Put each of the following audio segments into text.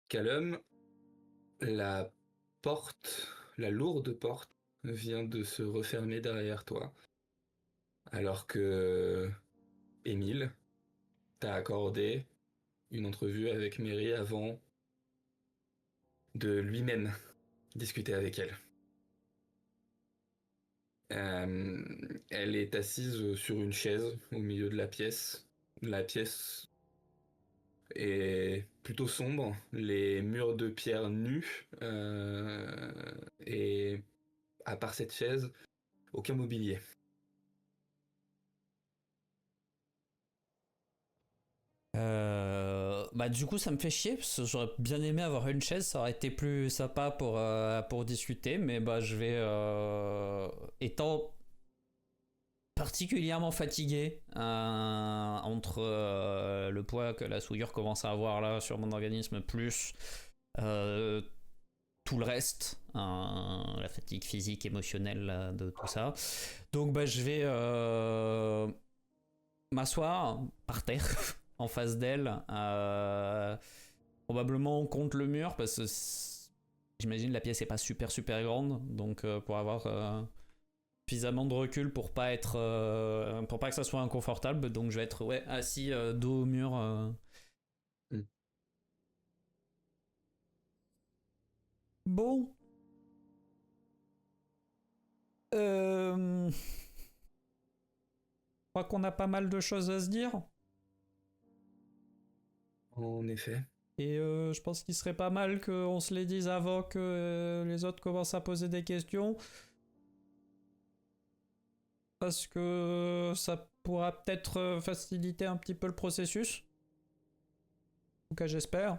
Callum, la porte, la lourde porte, vient de se refermer derrière toi, alors que Émile t'a accordé une entrevue avec Mary avant de lui-même discuter avec elle. Elle est assise sur une chaise au milieu de la pièce. La pièce est plutôt sombre, les murs de pierre nus, et à part cette chaise, aucun mobilier. Bah du coup ça me fait chier parce que j'aurais bien aimé avoir une chaise, ça aurait été plus sympa pour discuter, mais bah je vais étant particulièrement fatigué entre le poids que la souillure commence à avoir là sur mon organisme plus euh, tout le reste, la fatigue physique, émotionnelle de tout ça. Donc bah je vais m'asseoir par terre en face d'elle, probablement contre le mur parce que j'imagine la pièce est pas super grande, donc pour avoir suffisamment de recul pour pas être pour pas que ça soit inconfortable, donc je vais être ouais assis dos au mur. Hmm. Bon, je crois qu'on a pas mal de choses à se dire. En effet. Et je pense qu'il serait pas mal qu'on se les dise avant que les autres commencent à poser des questions. Parce que ça pourra peut-être faciliter un petit peu le processus. En tout cas, j'espère.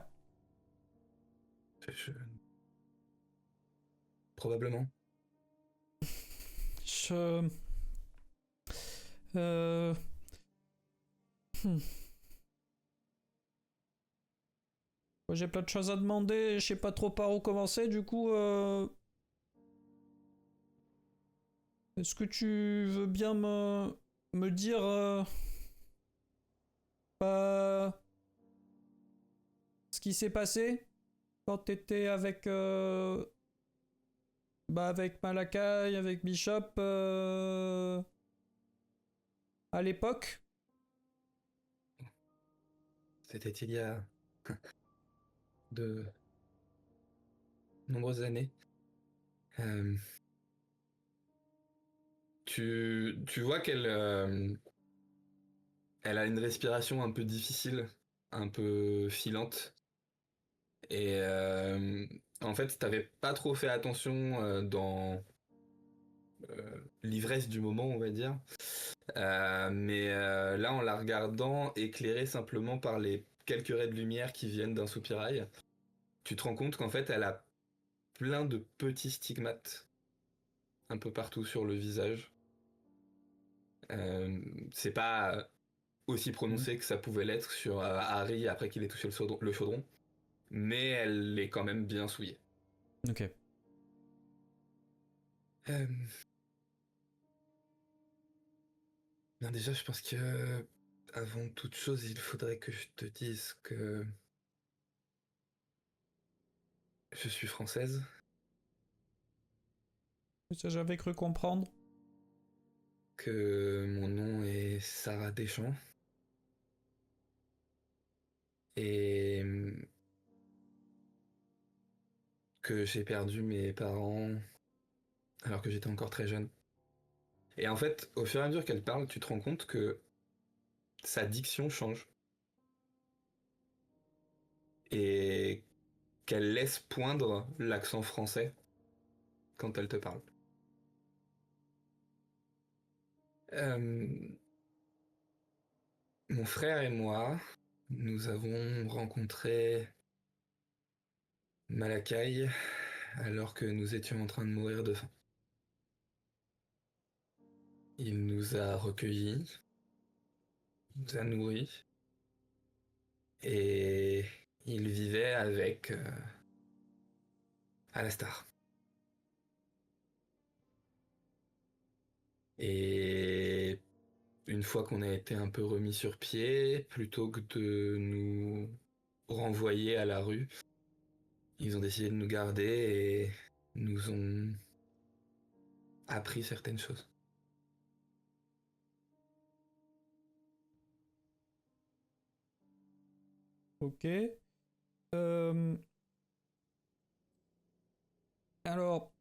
Je- Probablement. Je. Euh... hmm. J'ai plein de choses à demander, je sais pas trop par où commencer, du coup. Est-ce que tu veux bien me dire. Euh, ce qui s'est passé quand t'étais avec. Bah, avec Malakai, avec Bishop. À l'époque. C'était il y a de nombreuses années. Euh, tu vois qu'elle elle a une respiration un peu difficile, un peu filante. Et en fait, t'avais pas trop fait attention dans l'ivresse du moment, on va dire. Mais là, en la regardant, éclairée simplement par les quelques raies de lumière qui viennent d'un soupirail, tu te rends compte qu'en fait, elle a plein de petits stigmates un peu partout sur le visage. C'est pas aussi Hmm. prononcé que ça pouvait l'être sur Harry après qu'il ait touché le chaudron, mais elle est quand même bien souillée. Ok. Euh, Bien déjà, je pense que avant toute chose, il faudrait que je te dise que je suis française, Ça, j'avais cru comprendre. que mon nom est Sarah Deschamps et que j'ai perdu mes parents alors que j'étais encore très jeune. Et en fait, au fur et à mesure qu'elle parle, tu te rends compte que sa diction change et qu'elle laisse poindre l'accent français quand elle te parle. Euh, Mon frère et moi, nous avons rencontré Malakai alors que nous étions en train de mourir de faim. Il nous a recueillis, nous a nourris et il vivait avec Alastar. Et une fois qu'on a été un peu remis sur pied, plutôt que de nous renvoyer à la rue, Ils ont décidé de nous garder et nous ont appris certaines choses. Ok. Euh, alors,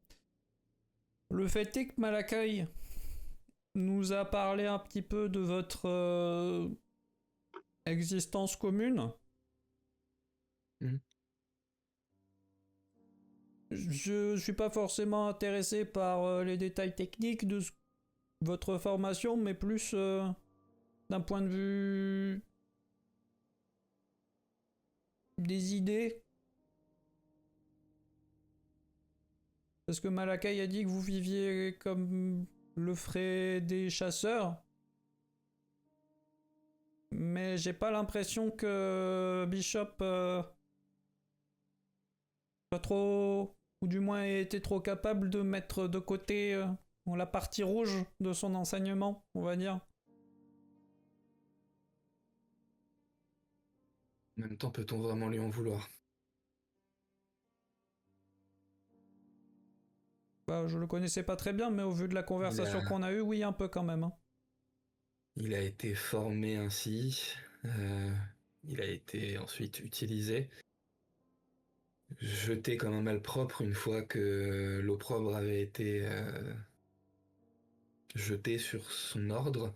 le fait est que Malakai nous a parlé un petit peu de votre existence commune. Mhm. Je suis pas forcément intéressé par les détails techniques de votre formation, mais plus d'un point de vue des idées. Parce que Malakai a dit que vous viviez comme le feraient des chasseurs. Mais j'ai pas l'impression que Bishop soit trop, ou du moins ait été trop capable de mettre de côté la partie rouge de son enseignement, on va dire. En même temps, peut-on vraiment lui en vouloir? Bah, je le connaissais pas très bien, mais au vu de la Il conversation a, qu'on a eue, oui, un peu quand même, hein. il a été formé ainsi. euh, il a été ensuite utilisé, jeté comme un malpropre une fois que l'opprobre avait été jeté sur son ordre.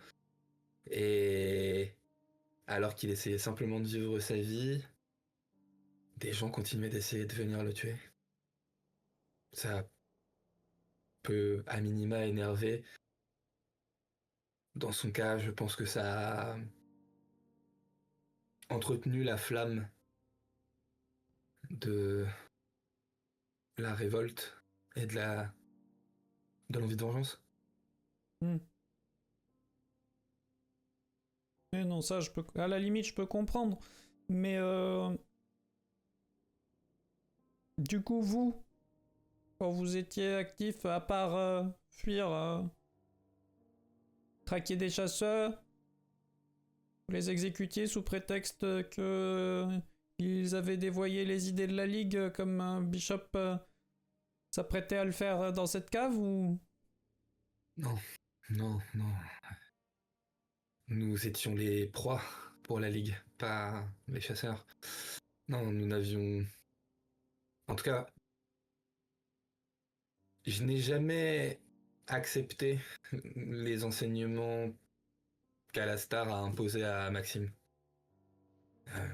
Et alors qu'il essayait simplement de vivre sa vie, des gens continuaient d'essayer de venir le tuer. Ça peut à minima énerver. Dans son cas, je pense que ça a entretenu la flamme de la révolte et de l'envie de vengeance. Hmm. Mais non, ça, je peux, à la limite, je peux comprendre. Mais du coup, vous, quand vous étiez actif, à part fuir, traquer des chasseurs, vous les exécutiez sous prétexte que ils avaient dévoyé les idées de la Ligue comme Bishop s'apprêtait à le faire dans cette cave ou... Non, non, non. Nous étions les proies pour la Ligue, pas les chasseurs. Non, nous n'avions... En tout cas, je n'ai jamais accepté les enseignements qu'Alastar a imposés à Maxime. Euh,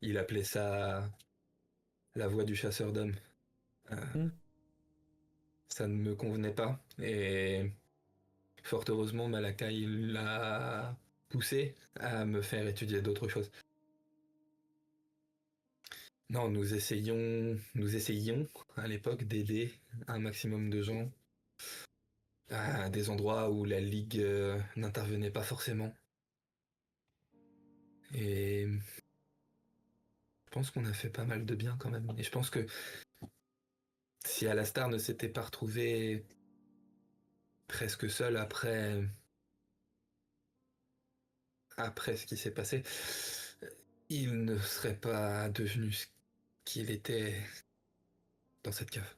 il appelait ça la voix du chasseur d'hommes. Euh, Hmm. ça ne me convenait pas. Et fort heureusement, Malaka, il l'a poussé à me faire étudier d'autres choses. Non, nous essayions à l'époque d'aider un maximum de gens à des endroits où la Ligue n'intervenait pas forcément. Et je pense qu'on a fait pas mal de bien quand même. Et je pense que si Alastar ne s'était pas retrouvé presque seul après ce qui s'est passé, il ne serait pas devenu ce qu'il était dans cette cave.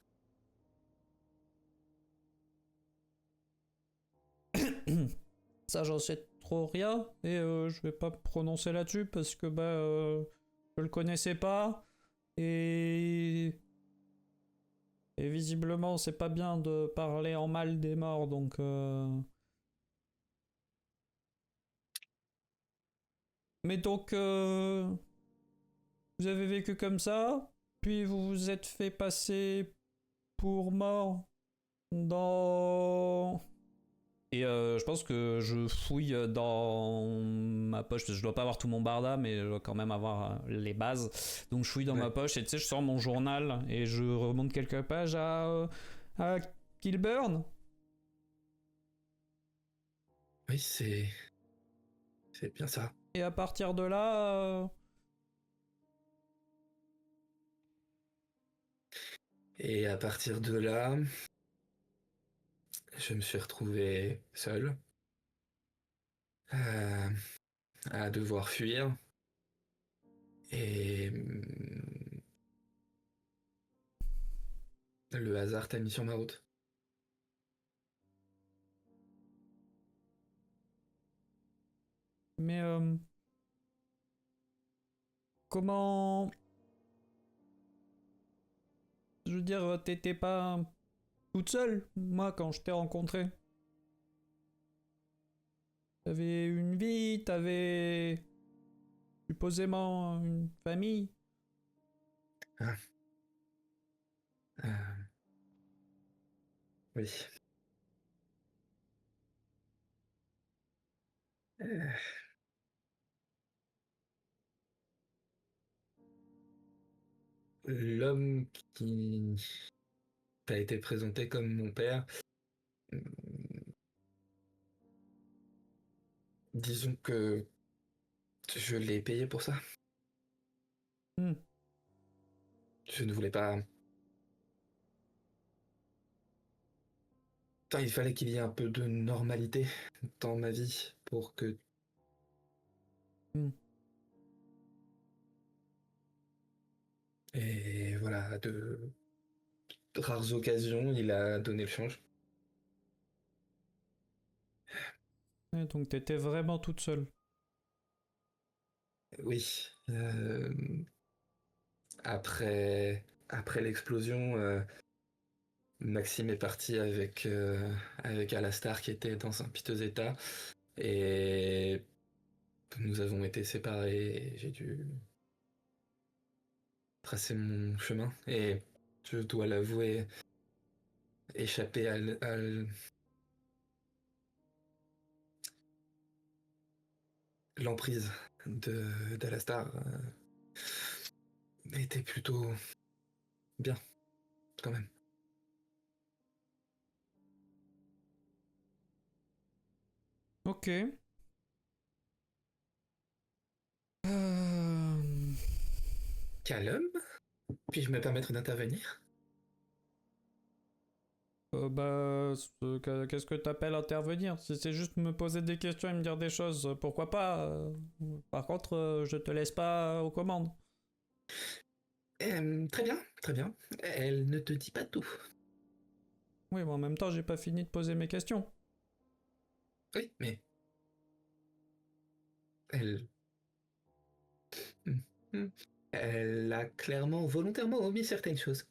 Ça, j'en sais trop rien et je vais pas me prononcer là-dessus parce que bah, je le connaissais pas et... et visiblement c'est pas bien de parler en mal des morts donc... Mais donc, vous avez vécu comme ça, puis vous vous êtes fait passer pour mort dans... Et je pense que je fouille dans ma poche, parce que je dois pas avoir tout mon barda, mais je dois quand même avoir les bases. Donc je fouille dans Ouais. ma poche et tu sais, je sors mon journal et je remonte quelques pages à Kilburn. Oui, c'est bien ça. Et à partir de là, Et à partir de là, je me suis retrouvé seul, euh, à devoir fuir. Et Le hasard t'a mis sur ma route. Mais comment... Je veux dire, t'étais pas toute seule, moi, quand je t'ai rencontré. T'avais une vie, t'avais supposément une famille. Ah, euh, oui. Euh, L'homme qui t'a été présenté comme mon père, euh, disons que je l'ai payé pour ça. Hmm. Je ne voulais pas. Enfin, il fallait qu'il y ait un peu de normalité dans ma vie pour que. Hmm. Et voilà, de rares occasions, il a donné le change. Ouais, donc t'étais vraiment toute seule. Oui. Après l'explosion, Maxime est parti avec Alastar qui était dans un piteux état. Et nous avons été séparés et j'ai dû tracer mon chemin. Et je dois l'avouer, échapper à l'emprise d'Alastar était plutôt bien, quand même. Ok. Euh... Calme, puis-je me permettre d'intervenir? Qu'est-ce que t'appelles intervenir? Si c'est juste me poser des questions et me dire des choses, pourquoi pas? Par contre, je te laisse pas aux commandes. Très bien, très bien. Elle ne te dit pas tout. Oui, mais en même temps, j'ai pas fini de poser mes questions. Oui, mais elle... Hmm, hmm. Elle a clairement, volontairement omis certaines choses.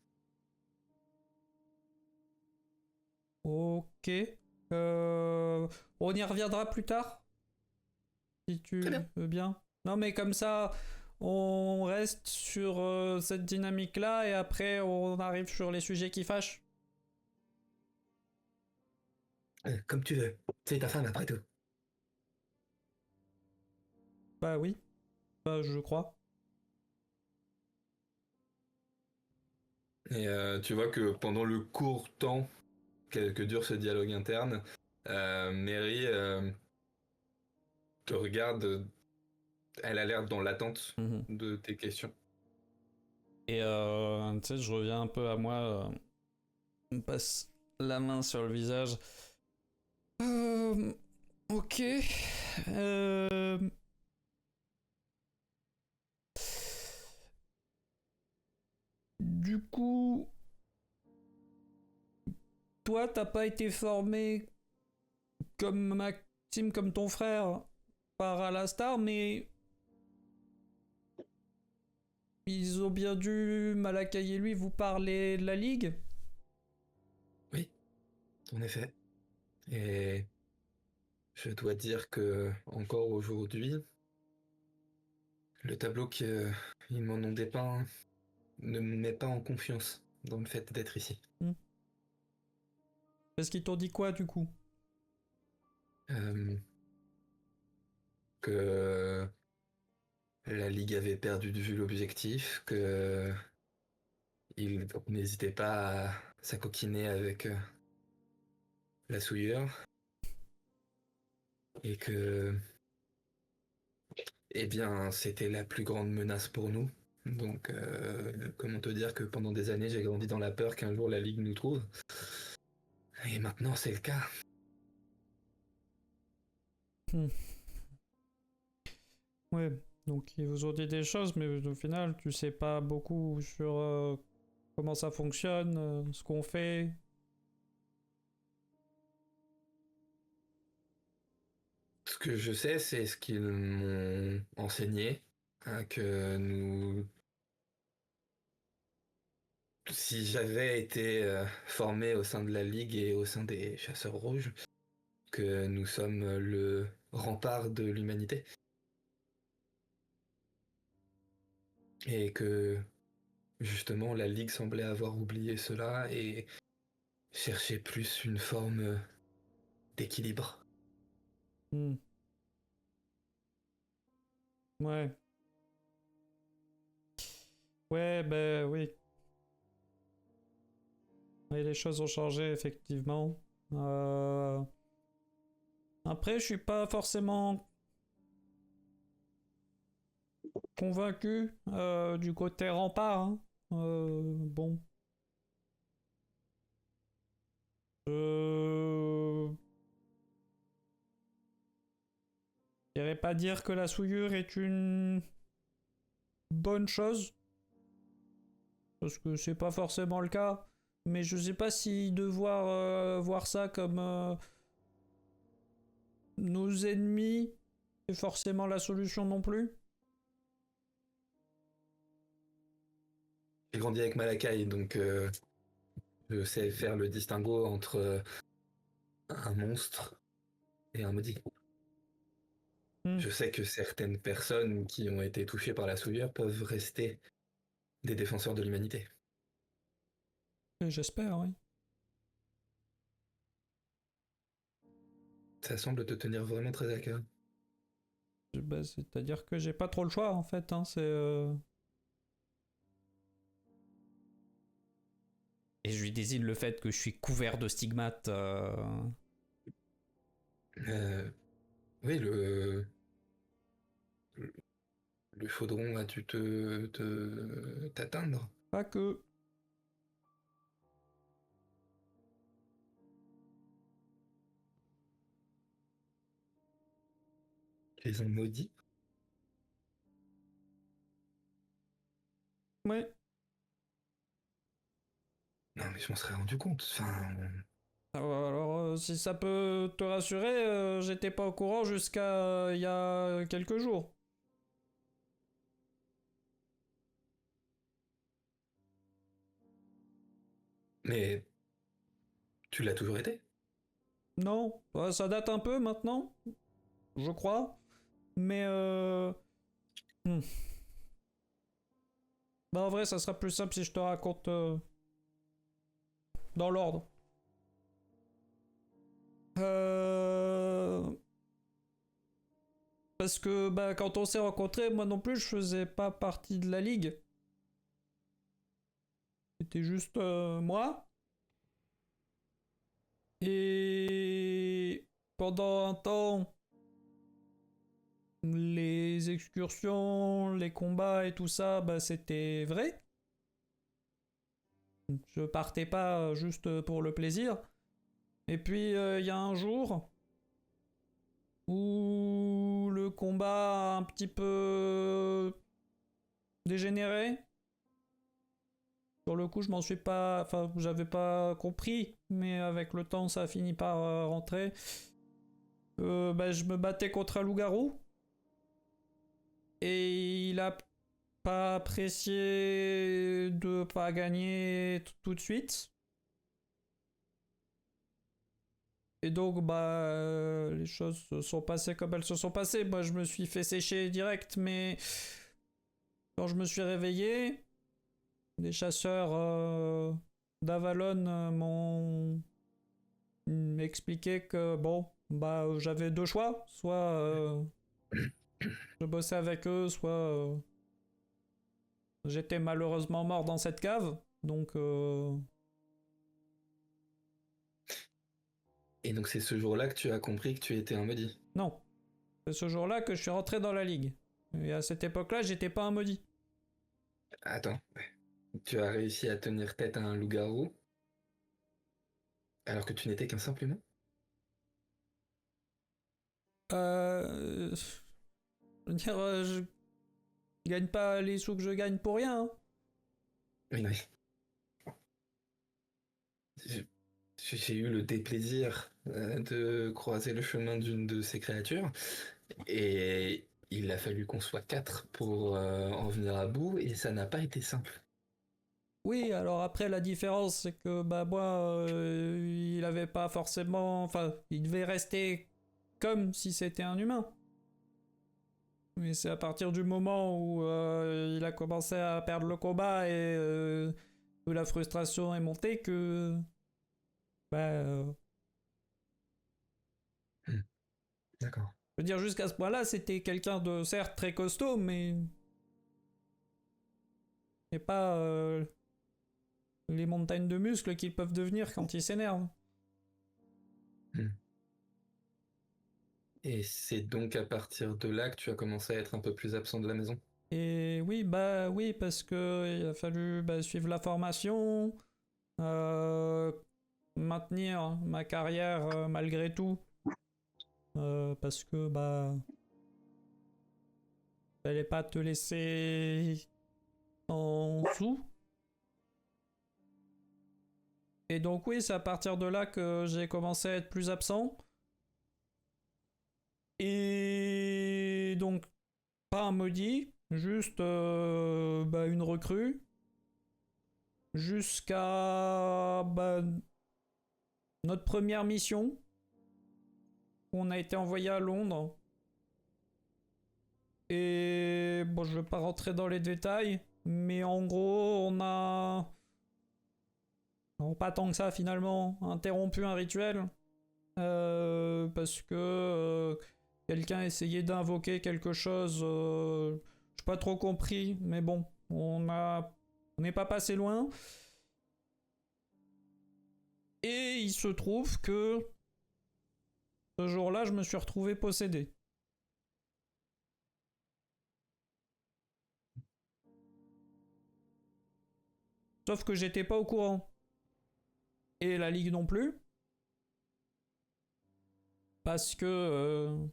Ok. Euh, on y reviendra plus tard, si Très tu bien. veux bien. Non, mais comme ça, on reste sur cette dynamique-là et après, on arrive sur les sujets qui fâchent. Comme tu veux. C'est ta femme après tout. Bah oui, bah, je crois. Et tu vois que pendant le court temps que dure ce dialogue interne, Mary te regarde, elle a l'air dans l'attente Mhm. de tes questions. Et tu sais, je reviens un peu à moi, on passe la main sur le visage. Euh, ok. Euh, du coup, toi, t'as pas été formé comme Maxime, comme ton frère, par Alastar, mais ils ont bien dû, Malakai et lui, vous parler de la Ligue. Oui, en effet. Et je dois dire que encore aujourd'hui, le tableau qu'ils m'en ont dépeint ne me met pas en confiance dans le fait d'être ici. Hmm. Parce qu'ils t'ont dit quoi, du coup? Euh, que la Ligue avait perdu de vue l'objectif, que il n'hésitait pas à s'acoquiner avec la souillure, et que, eh bien, c'était la plus grande menace pour nous. Donc, comment te dire que pendant des années, j'ai grandi dans la peur qu'un jour la Ligue nous trouve. Et maintenant, c'est le cas. Hmm. Ouais, donc ils vous ont dit des choses, mais au final, tu sais pas beaucoup sur comment ça fonctionne, ce qu'on fait. Ce que je sais, c'est ce qu'ils m'ont enseigné, hein, que si j'avais été formé au sein de la Ligue et au sein des Chasseurs Rouges, que nous sommes le rempart de l'humanité. Et que justement la Ligue semblait avoir oublié cela et cherchait plus une forme d'équilibre. Hmm. Ouais. Ouais, ben oui. Et les choses ont changé, effectivement. Euh, Après, je suis pas forcément convaincu du côté rempart, hein. Bon. Je n'irais pas dire que la souillure est une bonne chose, parce que c'est pas forcément le cas. Mais je sais pas si devoir voir ça comme nos ennemis est forcément la solution non plus. J'ai grandi avec Malakai, donc je sais faire le distinguo entre un monstre et un maudit. Hmm. Je sais que certaines personnes qui ont été touchées par la souillure peuvent rester des défenseurs de l'humanité. J'espère, oui. Ça semble te tenir vraiment très à cœur. Bah, c'est-à-dire que j'ai pas trop le choix en fait, hein, c'est et je lui désigne le fait que je suis couvert de stigmates. Euh, oui, le chaudron a dû t'atteindre. Pas que. Ils ont maudit. Ouais. Non, mais je m'en serais rendu compte. Enfin, Alors, si ça peut te rassurer, j'étais pas au courant jusqu'à il y a quelques jours. mais tu l'as toujours été. Non, ça date un peu maintenant, je crois. Mais hmm. Bah, en vrai, ça sera plus simple si je te raconte dans l'ordre. Euh... Parce que bah, quand on s'est rencontrés, moi non plus, je faisais pas partie de la ligue. C'était juste moi. Et pendant un temps, les excursions, les combats et tout ça, bah, c'était vrai. Je partais pas juste pour le plaisir. Et puis il y a un jour où le combat a un petit peu dégénéré. Sur le coup, je m'en suis pas. Enfin, j'avais pas compris, mais avec le temps, ça a fini par rentrer. Bah, je me battais contre un loup-garou. Et il a pas apprécié de pas gagner tout de suite. Et donc, bah, les choses se sont passées comme elles se sont passées. Moi, je me suis fait sécher direct, mais quand je me suis réveillé, des chasseurs d'Avalon m'ont expliqué que, bon, bah, j'avais deux choix. Soit je bossais avec eux, soit j'étais malheureusement mort dans cette cave. Donc, Et donc c'est ce jour-là que tu as compris que tu étais un maudit. non. C'est ce jour-là que je suis rentré dans la ligue. Et à cette époque-là, j'étais pas un maudit. Attends, tu as réussi à tenir tête à un loup-garou alors que tu n'étais qu'un simple humain. Euh... Je veux dire, je gagne pas les sous que je gagne pour rien, hein. Oui, oui. j'ai eu le déplaisir de croiser le chemin d'une de ces créatures, et il a fallu qu'on soit 4 pour en venir à bout, et ça n'a pas été simple. Oui, alors après la différence c'est que bah moi il avait pas forcément, enfin il devait rester comme si c'était un humain. Mais c'est à partir du moment où il a commencé à perdre le combat et où la frustration est montée que bah Hmm, d'accord. je veux dire jusqu'à ce point-là c'était quelqu'un de certes très costaud mais pas les montagnes de muscles qu'ils peuvent devenir quand ils s'énervent. Hmm. Et c'est donc à partir de là que tu as commencé à être un peu plus absent de la maison? Et oui, bah oui, parce que il a fallu bah, suivre la formation, euh, maintenir ma carrière malgré tout, parce que bah fallait pas te laisser en sous. Et donc oui, c'est à partir de là que j'ai commencé à être plus absent. Et donc pas un maudit, juste bah, une recrue, jusqu'à bah, notre première mission. On a été envoyé à Londres. Et bon, je vais pas rentrer dans les détails, mais en gros, on a, non, pas tant que ça finalement, interrompu un rituel parce que quelqu'un essayait d'invoquer quelque chose. J'ai pas trop compris, mais bon, on n'est pas passé loin. Et il se trouve que ce jour-là, je me suis retrouvé possédé. Sauf que j'étais pas au courant. Et la Ligue non plus. Parce que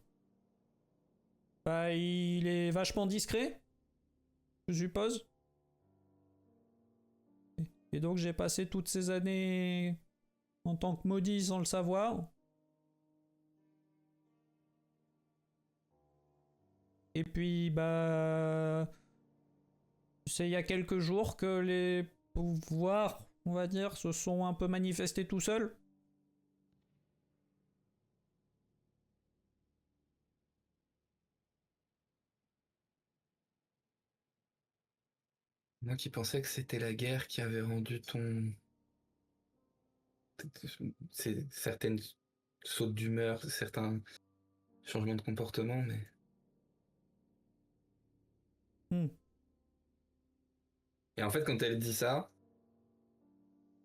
bah, il est vachement discret, je suppose. Et donc j'ai passé toutes ces années en tant que maudit sans le savoir. Et puis bah c'est il y a quelques jours que les pouvoirs, on va dire, se sont un peu manifestés tout seuls. Moi qui pensais que c'était la guerre qui avait rendu certaines sautes d'humeur, certains changements de comportement, mais... Hmm. Et en fait, quand elle dit ça,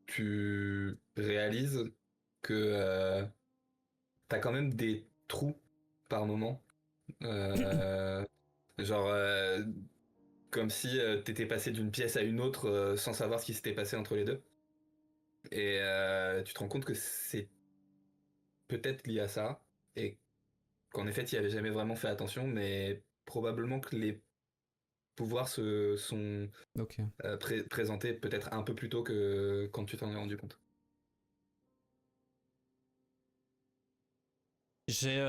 tu réalises que t'as quand même des trous par moment. Euh, genre, comme si t'étais passé d'une pièce à une autre sans savoir ce qui s'était passé entre les deux. Et tu te rends compte que c'est peut-être lié à ça, et qu'en effet, tu n'y avais jamais vraiment fait attention, mais probablement que les pouvoirs se sont Ok. présentés peut-être un peu plus tôt que quand tu t'en es rendu compte. J'ai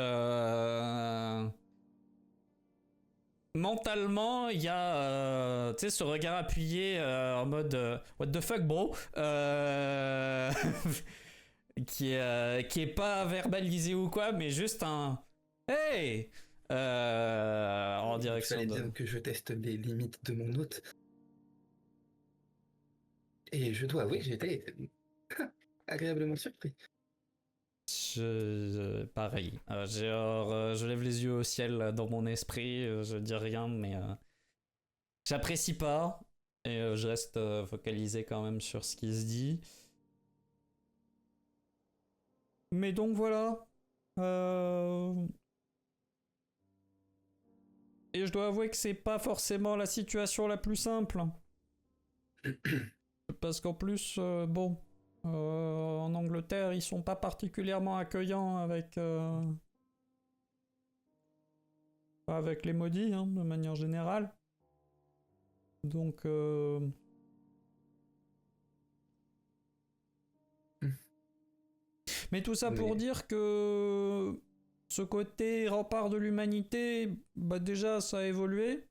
mentalement, il y a tu sais ce regard appuyé en mode what the fuck bro qui est pas verbalisé ou quoi, mais juste un hey en Il direction fallait de. bien que je teste les limites de mon hôte. Et je dois avouer que j'étais agréablement surpris. Pareil. Je lève les yeux au ciel dans mon esprit, je dis rien, mais j'apprécie pas et je reste focalisé quand même sur ce qui se dit. Mais donc voilà. Euh, Et je dois avouer que c'est pas forcément la situation la plus simple. Parce qu'en plus, bon, en Angleterre, ils sont pas particulièrement accueillants avec les maudits, hein, de manière générale. Donc, Mais tout ça pour Mais dire que ce côté rempart de l'humanité, bah déjà ça a évolué.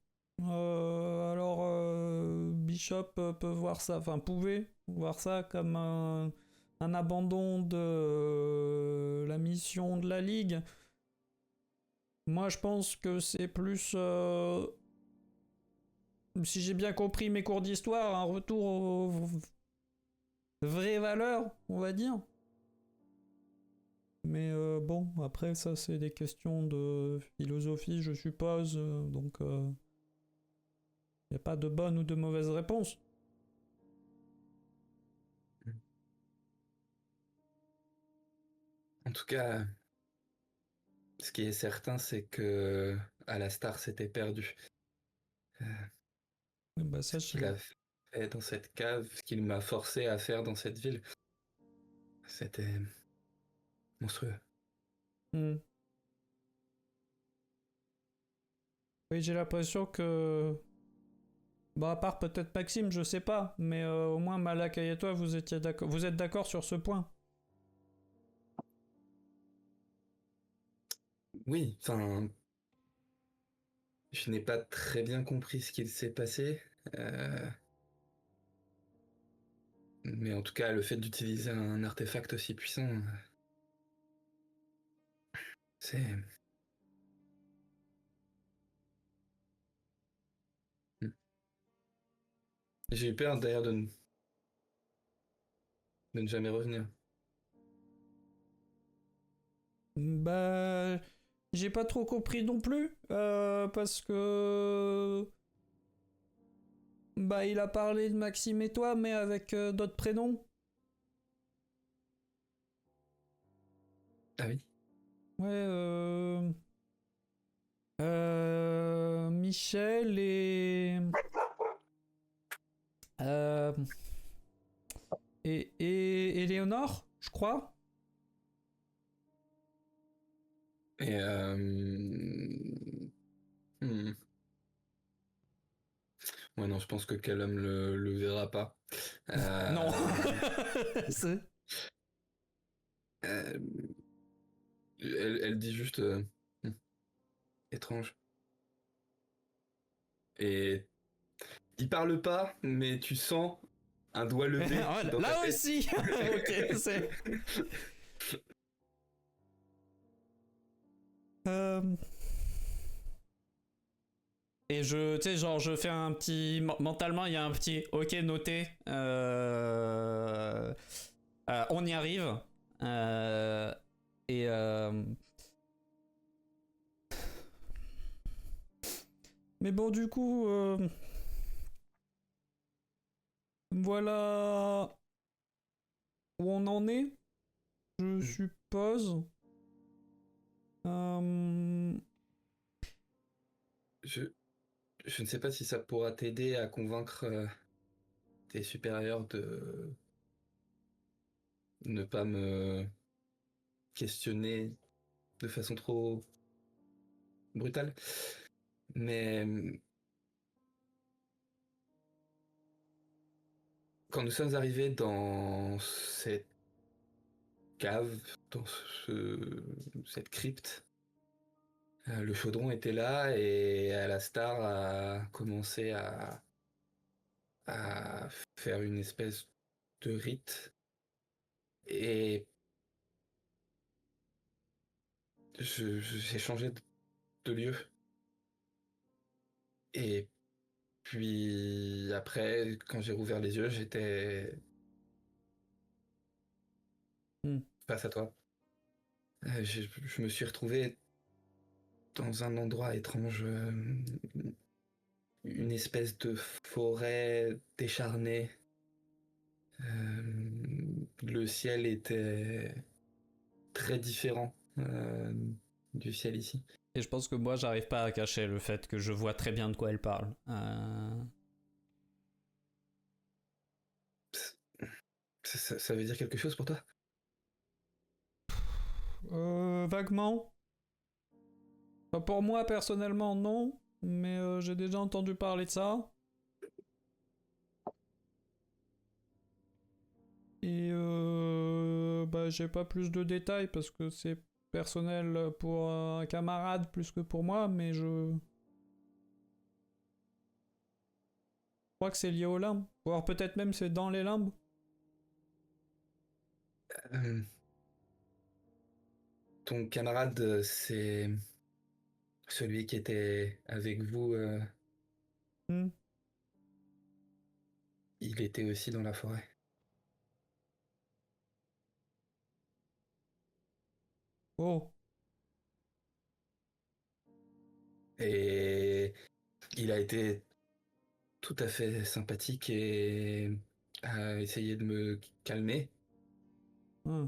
Bishop peut voir ça, enfin pouvait voir ça comme un abandon de la mission de la Ligue. Moi je pense que c'est plus, si j'ai bien compris mes cours d'histoire, un retour aux vraies valeurs, on va dire. Mais bon, après ça c'est des questions de philosophie, je suppose, donc y a pas de bonne ou de mauvaise réponse. en tout cas, ce qui est certain, c'est que Alastar s'était perdu. Euh, Bah Ce ça qu'il a fait dans cette cave, ce qu'il m'a forcé à faire dans cette ville, c'était monstrueux. Hmm. Oui, j'ai l'impression que, bah à part peut-être Maxime, je sais pas, mais au moins Malak et toi vous étiez d'accord, vous êtes d'accord sur ce point. Oui, enfin, je n'ai pas très bien compris ce qu'il s'est passé, euh, mais en tout cas, le fait d'utiliser un artefact aussi puissant, c'est... J'ai eu peur d'ailleurs de ne jamais revenir. Bah j'ai pas trop compris non plus, parce que bah il a parlé de Maxime et toi, mais avec d'autres prénoms. Ah oui? Ouais, Michel euh, et Léonore, je crois. Et hmm. Ouais, non, je pense que Callum le verra pas. Non. Euh, C'est- euh, elle dit juste hmm, étrange. Et il parle pas, mais tu sens un doigt levé Voilà, dans ta là tête. aussi. Ok, c'est. Euh, Et je, tu sais, genre, je fais un petit. Mentalement, il y a un petit OK noté. On y arrive. Euh, et. Mais bon, du coup, voilà où on en est, je suppose. Euh, Je, je ne sais pas si ça pourra t'aider à convaincre tes supérieurs de ne pas me questionner de façon trop brutale. Mais quand nous sommes arrivés dans cette cave, dans cette crypte, le chaudron était là et Alastar a commencé à faire une espèce de rite. Et j'ai changé de lieu. Et puis après, quand j'ai rouvert les yeux, j'étais hmm. face à toi. Je me suis retrouvé dans un endroit étrange, une espèce de forêt décharnée. Le ciel était très différent du ciel ici. Et je pense que moi, j'arrive pas à cacher le fait que je vois très bien de quoi elle parle. Ça veut dire quelque chose pour toi? Vaguement. Enfin, pour moi, personnellement, non. Mais j'ai déjà entendu parler de ça. Et bah J'ai pas plus de détails parce que c'est personnel pour un camarade plus que pour moi, mais je crois que c'est lié aux limbes. Voire peut-être même c'est dans les limbes. Euh, Ton camarade, c'est celui qui était avec vous. Hmm. Il était aussi dans la forêt. Oh. Et il a été tout à fait sympathique et a essayé de me calmer. Hmm.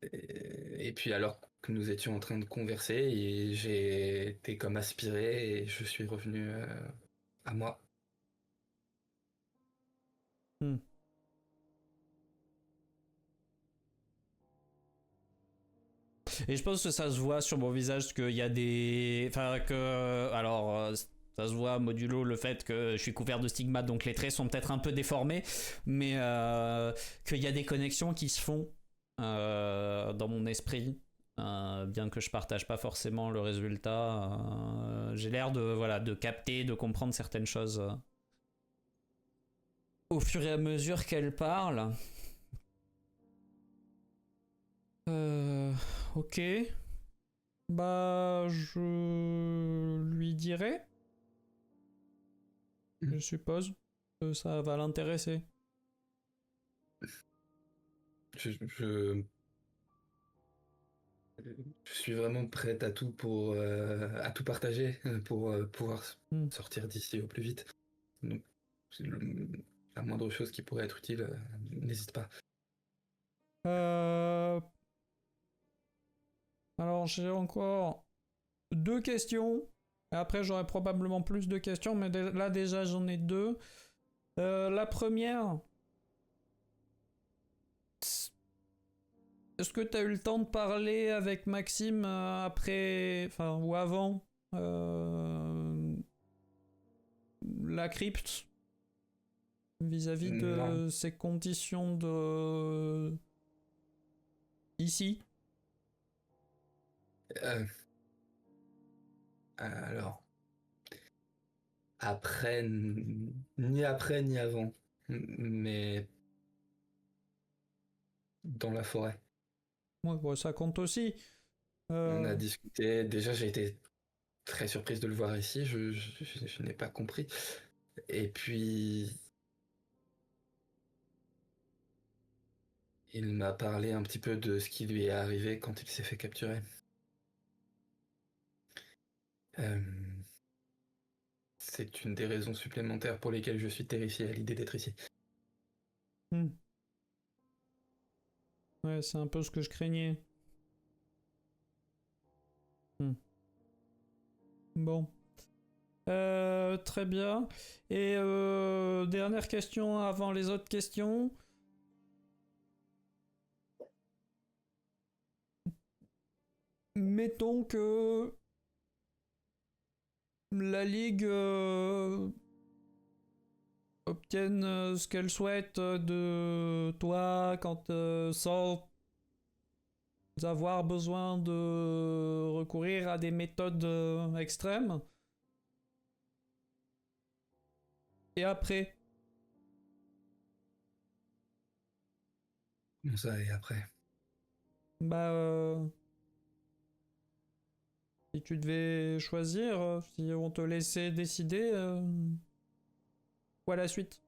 Et puis alors que nous étions en train de converser, et j'ai été comme aspiré et je suis revenu à moi. Hmm. Et je pense que ça se voit sur mon visage qu'il y a des. Enfin, que. Alors. Ça se voit modulo le fait que je suis couvert de stigmates, donc les traits sont peut-être un peu déformés, mais qu'il y a des connexions qui se font dans mon esprit, bien que je partage pas forcément le résultat. J'ai l'air de voilà de capter, de comprendre certaines choses au fur et à mesure qu'elle parle. Euh, ok. Bah, je lui dirai, je suppose, que ça va l'intéresser. Je suis vraiment prête à tout pour à tout partager pour pouvoir Hmm. sortir d'ici au plus vite. Donc, la moindre chose qui pourrait être utile, n'hésite pas. Euh, alors, j'ai encore deux questions. Et après, j'aurai probablement plus de questions, mais là, déjà, j'en ai deux. La première, est-ce que tu as eu le temps de parler avec Maxime après, enfin, ou avant la crypte vis-à-vis Non. de ces conditions de ici? Euh, alors, ni après ni avant, mais dans la forêt. Ouais, bon, ça compte aussi. On Euh, a discuté. Déjà, j'ai été très surprise de le voir ici. Je n'ai pas compris. Et puis, il m'a parlé un petit peu de ce qui lui est arrivé quand il s'est fait capturer. Euh, c'est une des raisons supplémentaires pour lesquelles je suis terrifié à l'idée d'être ici. hmm. Ouais, c'est un peu ce que je craignais. Hmm. Bon. Très bien. Et dernière question avant les autres questions. Mettons que la Ligue obtienne ce qu'elle souhaite de toi quand sans avoir besoin de recourir à des méthodes extrêmes. Et après, Bon, ça, et après. bah, si tu devais choisir, si on te laissait décider, quoi la suite?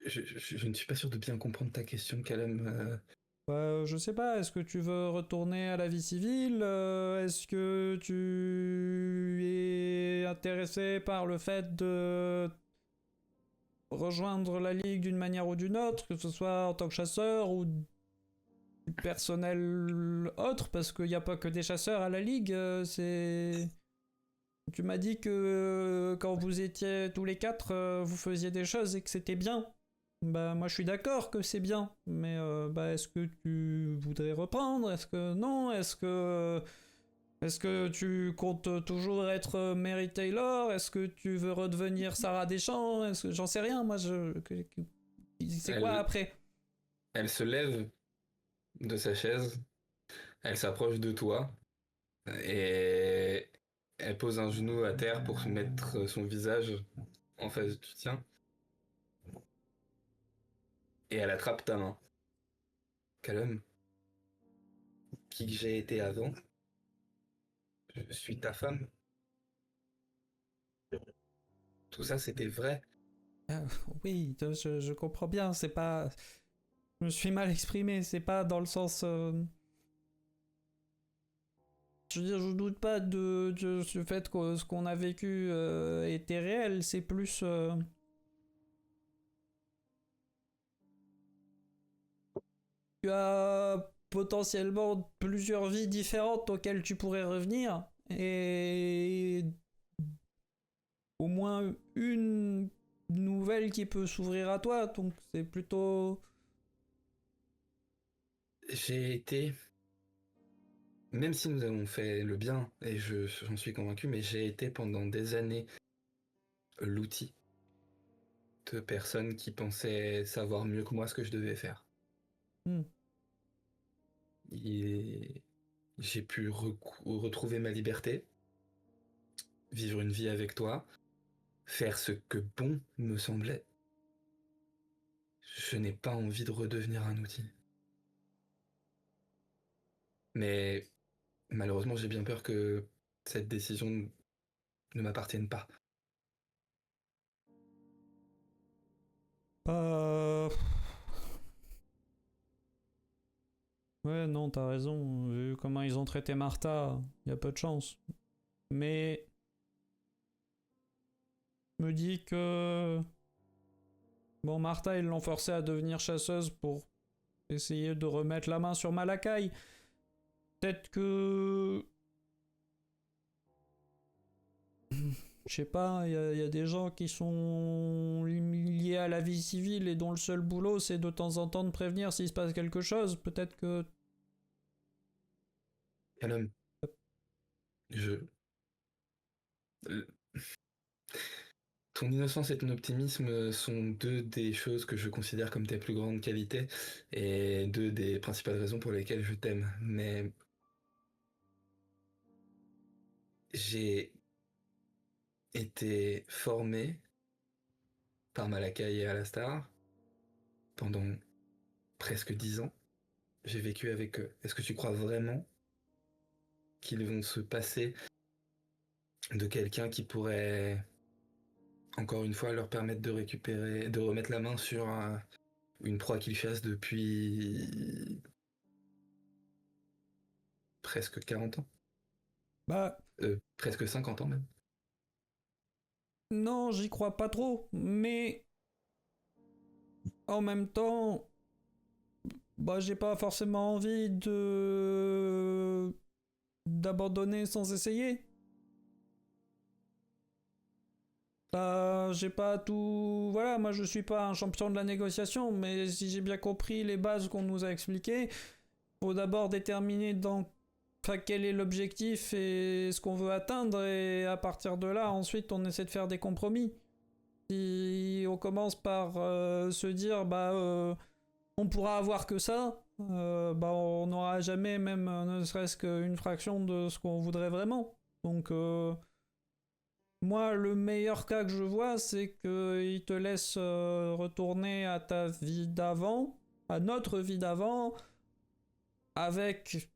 Je ne suis pas sûr de bien comprendre ta question, Calem. Bah, je sais pas, est-ce que tu veux retourner à la vie civile? Est-ce que tu es intéressé par le fait de rejoindre la Ligue d'une manière ou d'une autre, que ce soit en tant que chasseur ou du personnel autre, parce qu'il n'y a pas que des chasseurs à la Ligue, c'est... Tu m'as dit que quand vous étiez tous les quatre, vous faisiez des choses et que c'était bien. Bah moi je suis d'accord que c'est bien, mais bah est-ce que tu voudrais reprendre? Est-ce que non? Est-ce que tu comptes toujours être Mary Taylor? Est-ce que tu veux redevenir Sarah Deschamps? Est-ce que j'en sais rien, moi C'est quoi après? Elle se lève de sa chaise, elle s'approche de toi et elle pose un genou à terre pour mettre son visage en face du tien et elle attrape ta main. Callum, qui que j'ai été avant, je suis ta femme. Tout ça, c'était vrai. Ah, oui, je comprends bien, c'est pas... Je me suis mal exprimé, c'est pas dans le sens... Je veux dire, je doute pas de ce fait que ce qu'on a vécu était réel, c'est plus... Tu as potentiellement plusieurs vies différentes auxquelles tu pourrais revenir, et au moins une nouvelle qui peut s'ouvrir à toi, donc c'est plutôt... J'ai été, même si nous avons fait le bien, et j'en suis convaincu, mais j'ai été pendant des années l'outil de personnes qui pensaient savoir mieux que moi ce que je devais faire. Hmm. Et j'ai pu retrouver ma liberté, vivre une vie avec toi, faire ce que bon me semblait. Je n'ai pas envie de redevenir un outil. Mais malheureusement, j'ai bien peur que cette décision ne m'appartienne pas. Pas... Ouais, non, t'as raison. Vu comment ils ont traité Martha, y a peu de chance. Mais... je me dis que... Bon, Martha, ils l'ont forcée à devenir chasseuse pour essayer de remettre la main sur Malakai. Peut-être que... Je sais pas, y a des gens qui sont liés à la vie civile et dont le seul boulot c'est de temps en temps de prévenir s'il se passe quelque chose. Peut-être que... Callum, je... Ton innocence et ton optimisme sont deux des choses que je considère comme tes plus grandes qualités et deux des principales raisons pour lesquelles je t'aime. Mais j'ai été formé par Malakai et Alastar pendant presque 10 ans. J'ai vécu avec eux. Est-ce que tu crois vraiment qu'ils vont se passer de quelqu'un qui pourrait, encore une fois, leur permettre de récupérer, de remettre la main sur une proie qu'ils chassent depuis presque 40 ans? Bah, Presque 50 ans même. non, j'y crois pas trop. Mais en même temps, bah, j'ai pas forcément envie de... d'abandonner sans essayer. Bah, j'ai pas tout... Voilà, moi je suis pas un champion de la négociation, mais si j'ai bien compris les bases qu'on nous a expliquées, faut d'abord déterminer dans... enfin, quel est l'objectif et ce qu'on veut atteindre, et à partir de là, ensuite, on essaie de faire des compromis. Si on commence par se dire, bah, on pourra avoir que ça, bah, on n'aura jamais même ne serait-ce qu'une fraction de ce qu'on voudrait vraiment. Donc, moi, le meilleur cas que je vois, c'est qu'il te laisse retourner à ta vie d'avant, à notre vie d'avant, avec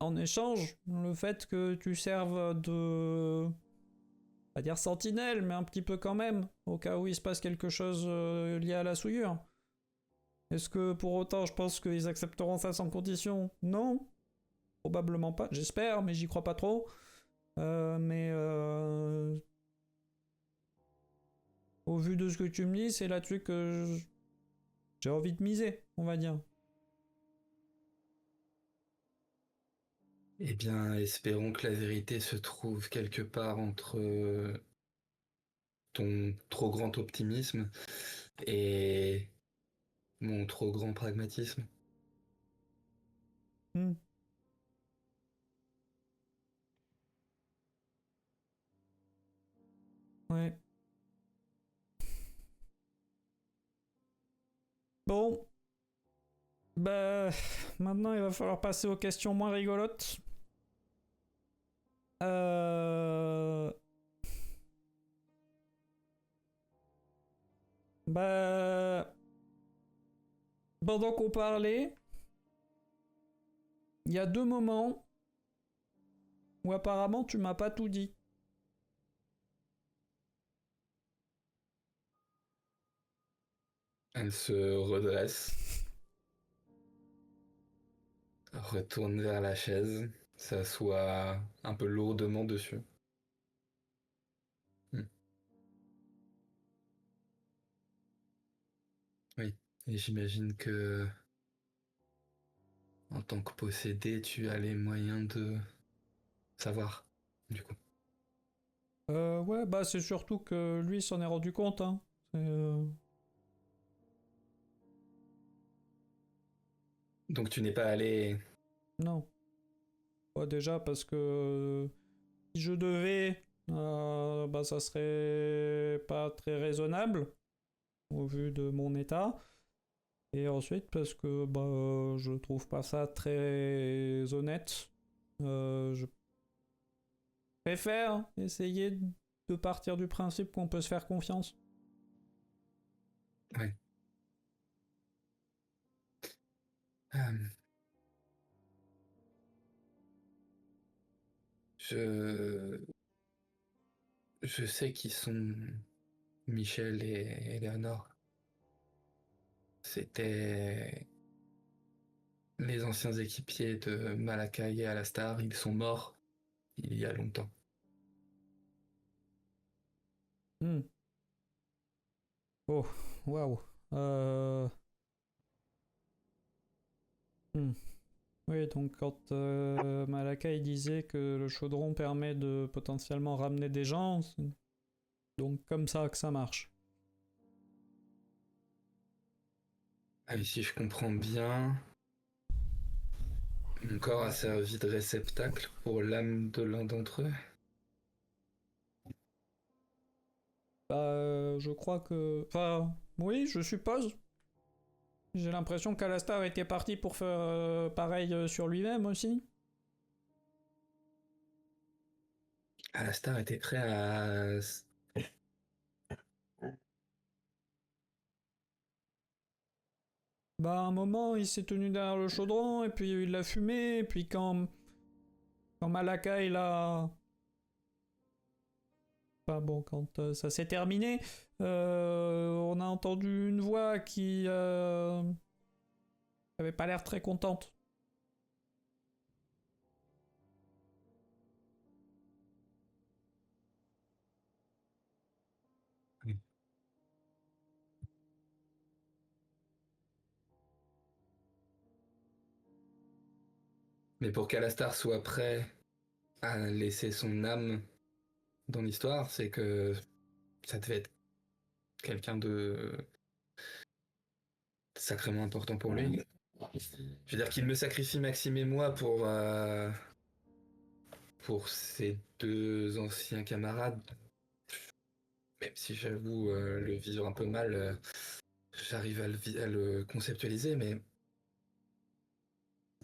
en échange le fait que tu serves de... pas dire sentinelle, mais un petit peu quand même, au cas où il se passe quelque chose lié à la souillure. Est-ce que pour autant je pense qu'ils accepteront ça sans condition? Non, probablement pas. J'espère, mais j'y crois pas trop. Mais au vu de ce que tu me dis, c'est là-dessus que j'ai envie de miser, on va dire. Eh bien, espérons que la vérité se trouve quelque part entre ton trop grand optimisme et mon trop grand pragmatisme. Hmm. Ouais. Bah, maintenant il va falloir passer aux questions moins rigolotes. Bah, pendant qu'on parlait, il y a 2 moments où apparemment tu m'as pas tout dit. Elle se redresse, retourne vers la chaise, s'assoit un peu lourdement dessus. Hmm. Oui, et j'imagine que en tant que possédé, tu as les moyens de savoir, du coup. Ouais, bah c'est surtout que lui s'en est rendu compte, hein. Donc tu n'es pas allé... Non. Bah, déjà parce que si je devais, bah ça serait pas très raisonnable au vu de mon état. Et ensuite parce que bah je trouve pas ça très honnête. Je préfère essayer de partir du principe qu'on peut se faire confiance. Ouais. Euh, je... Je sais qui sont Michel et Eleanor. C'était les anciens équipiers de Malakai et Alastar. Ils sont morts il y a longtemps. Hmm. Oh, waouh. Hmm. Oui, donc quand Malaka il disait que le chaudron permet de potentiellement ramener des gens, c'est donc comme ça que ça marche. Ah, et si je comprends bien, mon corps a servi de réceptacle pour l'âme de l'un d'entre eux. Bah, je crois que... Enfin, oui, je suppose. J'ai l'impression qu'Alastar était parti pour faire pareil sur lui-même aussi. Alastar était prêt à... Bah, à un moment, il s'est tenu derrière le chaudron, et puis il l'a fumé, et puis quand Malaka il a... Enfin bon, quand ça s'est terminé, on a entendu une voix qui avait pas l'air très contente. Mais pour qu'Alastar soit prêt à laisser son âme dans l'histoire, c'est que ça devait être quelqu'un de sacrément important pour lui. Je veux dire qu'il me sacrifie Maxime et moi pour ses 2 anciens camarades. Même si j'avoue le vivre un peu mal, j'arrive à le conceptualiser, mais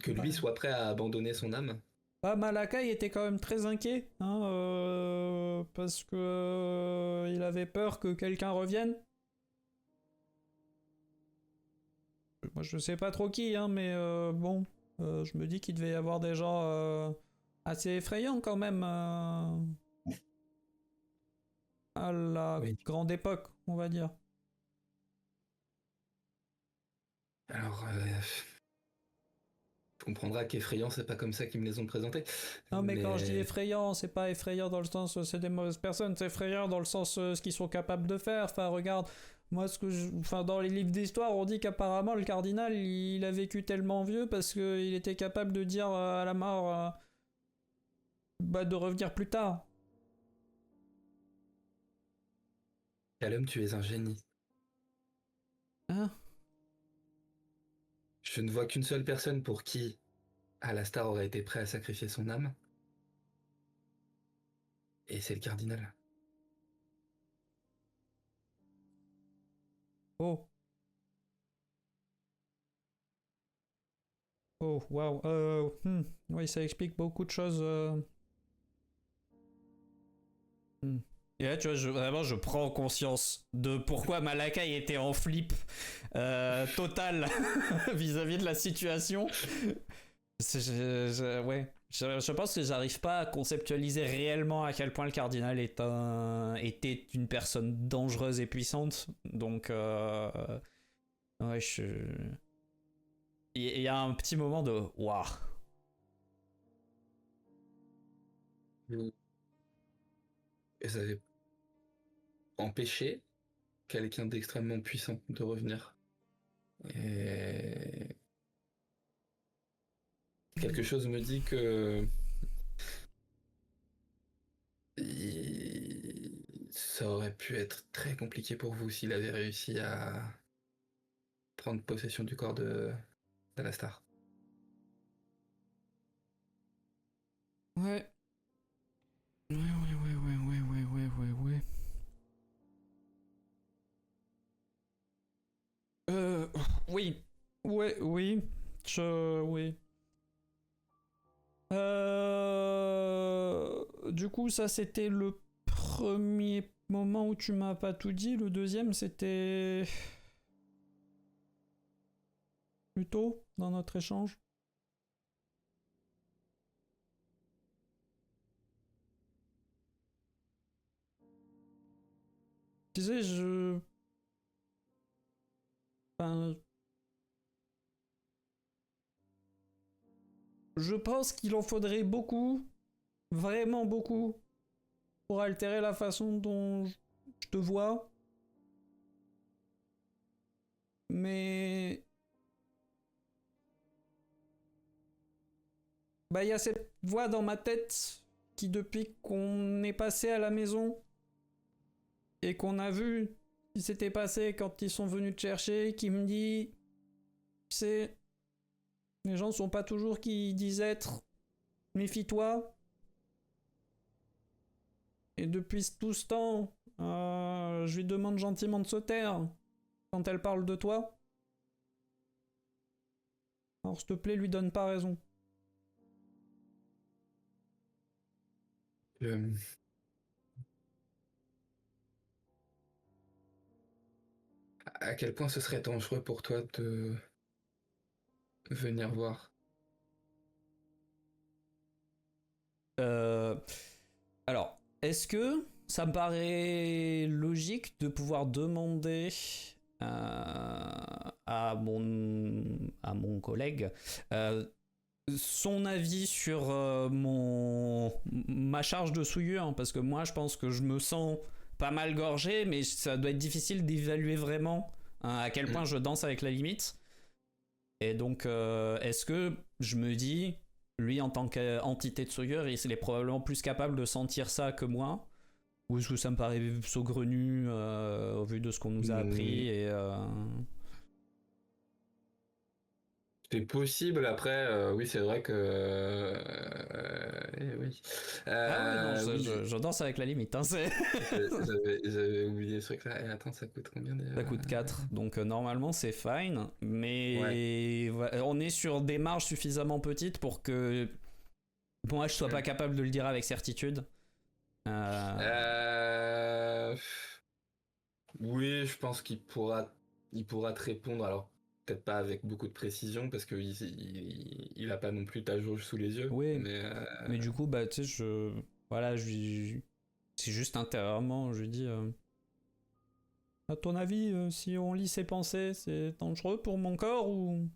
que lui Bah, soit prêt à abandonner son âme. bah, Malakai était quand même très inquiet, hein, parce que il avait peur que quelqu'un revienne. Moi, je sais pas trop qui, hein, mais bon, je me dis qu'il devait y avoir des gens assez effrayants quand même à la Oui. grande époque, on va dire. Alors, tu comprendras qu'effrayant, c'est pas comme ça qu'ils me les ont présentés. Non, mais quand je dis Mais effrayant, c'est pas effrayant dans le sens c'est des mauvaises personnes, c'est effrayant dans le sens ce qu'ils sont capables de faire. Enfin, regarde, moi, enfin, dans les livres d'histoire, on dit qu'apparemment le cardinal, il a vécu tellement vieux parce qu'il était capable de dire à la mort bah, de revenir plus tard. Callum, tu es un génie. Hein? Je ne vois qu'une seule personne pour qui Alastar aurait été prêt à sacrifier son âme, et c'est le cardinal. Oh. Oh, waouh. Oui, ça explique beaucoup de choses. Et là, tu vois, vraiment, je prends conscience de pourquoi Malakai était en flip total vis-à-vis de la situation. Ouais. Je pense que j'arrive pas à conceptualiser réellement à quel point le cardinal était une personne dangereuse et puissante. Donc, ouais, il y a un petit moment de waouh. Vous avez empêché quelqu'un d'extrêmement puissant de revenir. Et quelque chose me dit que ça aurait pu être très compliqué pour vous s'il avait réussi à prendre possession du corps d'Alastar. Ouais. Ouais. Oui. Oui. Oui. Du coup, ça c'était le premier moment où tu m'as pas tout dit. Le deuxième, c'était plus tôt dans notre échange. Tu sais, enfin, je pense qu'il en faudrait beaucoup, vraiment beaucoup, pour altérer la façon dont je te vois. Mais bah, il y a cette voix dans ma tête qui, depuis qu'on est passé à la maison et qu'on a vu ce qui s'était passé quand ils sont venus te chercher, qui me dit, tu sais, les gens sont pas toujours qui disent être, méfie-toi. Et depuis tout ce temps, je lui demande gentiment de se taire quand elle parle de toi. Alors s'il te plaît, lui donne pas raison. Euh, à quel point ce serait dangereux pour toi de venir voir? Euh, alors, est-ce que ça me paraît logique de pouvoir demander à mon collègue son avis sur ma charge de souillure, hein, parce que moi je pense que je me sens pas mal gorgé, mais ça doit être difficile d'évaluer vraiment hein, à quel point je danse avec la limite. Et donc, est-ce que je me dis, lui en tant qu'entité de souillure, il est probablement plus capable de sentir ça que moi? Ou est-ce que ça me paraît saugrenu au vu de ce qu'on nous a appris et C'est possible, après, oui, c'est vrai que... oui. Ah ouais, non, Oui, je danse avec la limite. Hein, j'avais oublié ce truc-là. Et attends, ça coûte combien déjà? ça coûte 4. Donc normalement c'est fine. Ouais. Mais on est sur des marges suffisamment petites pour que moi je sois pas capable de le dire avec certitude. Euh, Oui, je pense il pourra te répondre. Alors, peut-être pas avec beaucoup de précision, parce il a pas non plus ta jauge sous les yeux. Oui, mais du coup, bah, tu sais, voilà, c'est juste intérieurement, je lui dis, à ton avis, si on lit ses pensées, c'est dangereux pour mon corps ou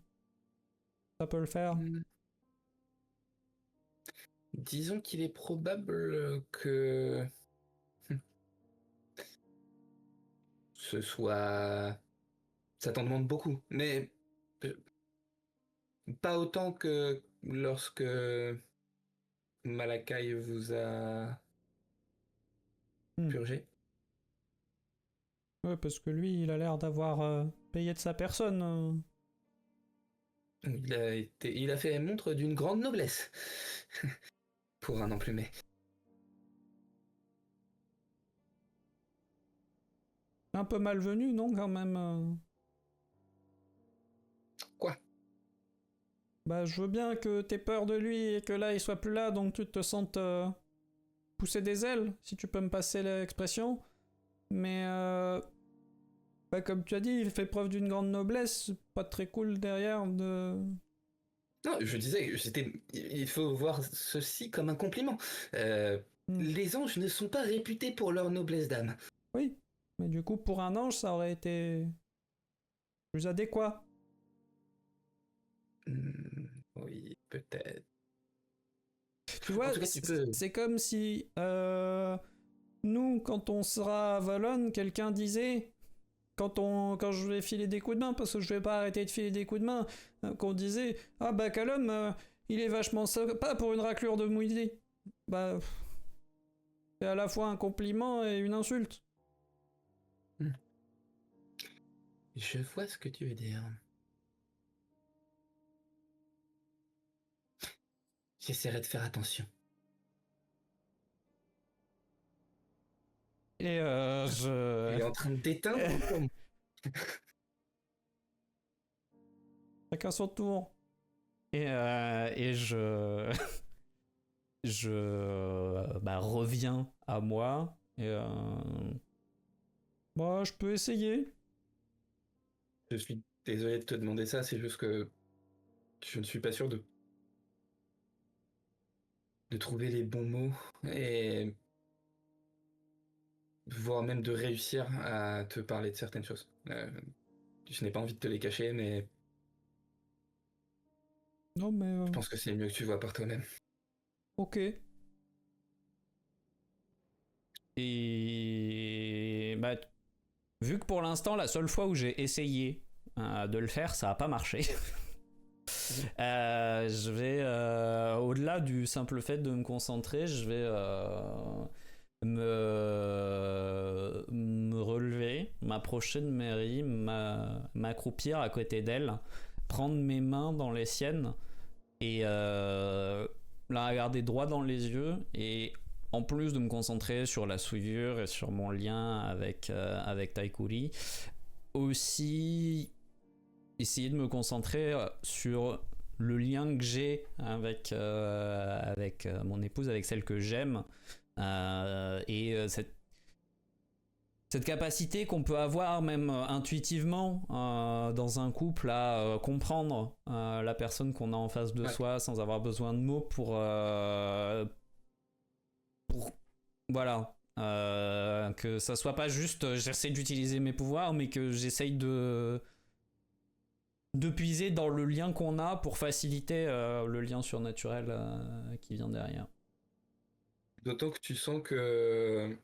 ça peut le faire? Disons qu'il est probable que ce soit... Ça t'en demande beaucoup, mais euh, pas autant que lorsque Malakai vous a Hmm. purgé. Ouais, parce que lui, il a l'air d'avoir payé de sa personne. Il a fait montre d'une grande noblesse pour un emplumé. Un peu malvenu, non, quand même Quoi? Bah, je veux bien que t'aies peur de lui et que là, il soit plus là, donc tu te sentes pousser des ailes, si tu peux me passer l'expression. Mais, bah, comme tu as dit, il fait preuve d'une grande noblesse. C'est pas très cool derrière de... Non, je disais que il faut voir ceci comme un compliment. Hmm. Les anges ne sont pas réputés pour leur noblesse d'âme. Oui, mais du coup, pour un ange, ça aurait été plus adéquat. Oui, peut-être. Tu En vois, tout cas, tu peux. c'est comme si nous, quand on sera à Valonne, quelqu'un disait, quand je vais filer des coups de main, parce que je vais pas arrêter de filer des coups de main, qu'on disait, ah bah Callum, il est vachement sympa pour une raclure de mouillé. Bah, c'est à la fois un compliment et une insulte. Hmm. Je vois ce que tu veux dire. J'essaierai de faire attention. Et Il est en train de t'éteindre ou quoi? Chacun son tour. Et je bah, reviens à moi. Et bah, je peux essayer. Je suis désolé de te demander ça, c'est juste que je ne suis pas sûr de trouver les bons mots et voire même de réussir à te parler de certaines choses. Je n'ai pas envie de te les cacher, mais Non, mais je pense que c'est mieux que tu vois par toi-même. ok. Et bah, vu que pour l'instant, la seule fois où j'ai essayé de le faire, ça a pas marché. Je vais, au-delà du simple fait de me concentrer, je vais me relever, m'approcher de Mary, m'accroupir à côté d'elle, prendre mes mains dans les siennes et la regarder droit dans les yeux, et en plus de me concentrer sur la souillure et sur mon lien avec Taikuri, aussi essayer de me concentrer sur le lien que j'ai avec mon épouse, avec celle que j'aime, et cette capacité qu'on peut avoir même intuitivement dans un couple à comprendre la personne qu'on a en face de soi sans avoir besoin de mots pour voilà, que ça soit pas juste j'essaie d'utiliser mes pouvoirs, mais que j'essaye de puiser dans le lien qu'on a pour faciliter le lien surnaturel qui vient derrière. D'autant que tu sens que,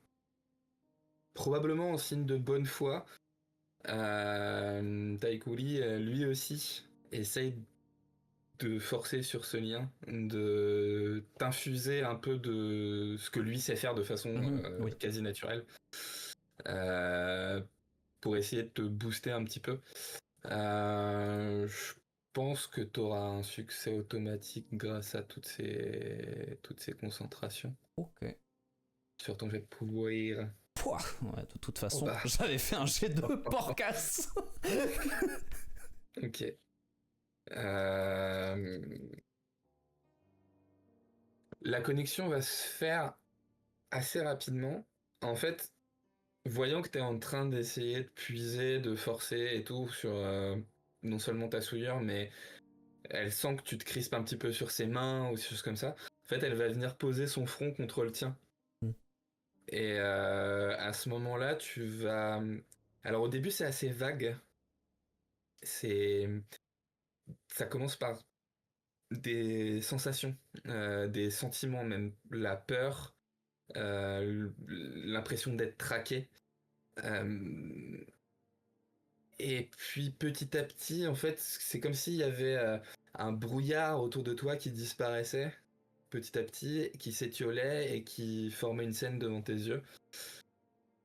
probablement en signe de bonne foi, Taikuri, lui aussi, essaye de forcer sur ce lien, de t'infuser un peu de ce que lui sait faire de façon Oui. quasi naturelle, euh, pour essayer de te booster un petit peu. Je pense que tu auras un succès automatique grâce à toutes ces concentrations. Ok. Sur ton jet de pouvoir. Pouah, ouais, de toute façon, Oh bah. j'avais fait un jet de porcasse. Ok. La connexion va se faire assez rapidement. En fait, voyant que tu es en train d'essayer de puiser, de forcer et tout sur non seulement ta souillure, mais elle sent que tu te crispes un petit peu sur ses mains ou des choses comme ça. En fait, elle va venir poser son front contre le tien. Et à ce moment-là, tu vas... Alors au début, c'est assez vague. C'est... Ça commence par des sensations, des sentiments même. La peur, l'impression d'être traqué. Et puis petit à petit, en fait, c'est comme s'il y avait un brouillard autour de toi qui disparaissait petit à petit, qui s'étiolait et qui formait une scène devant tes yeux.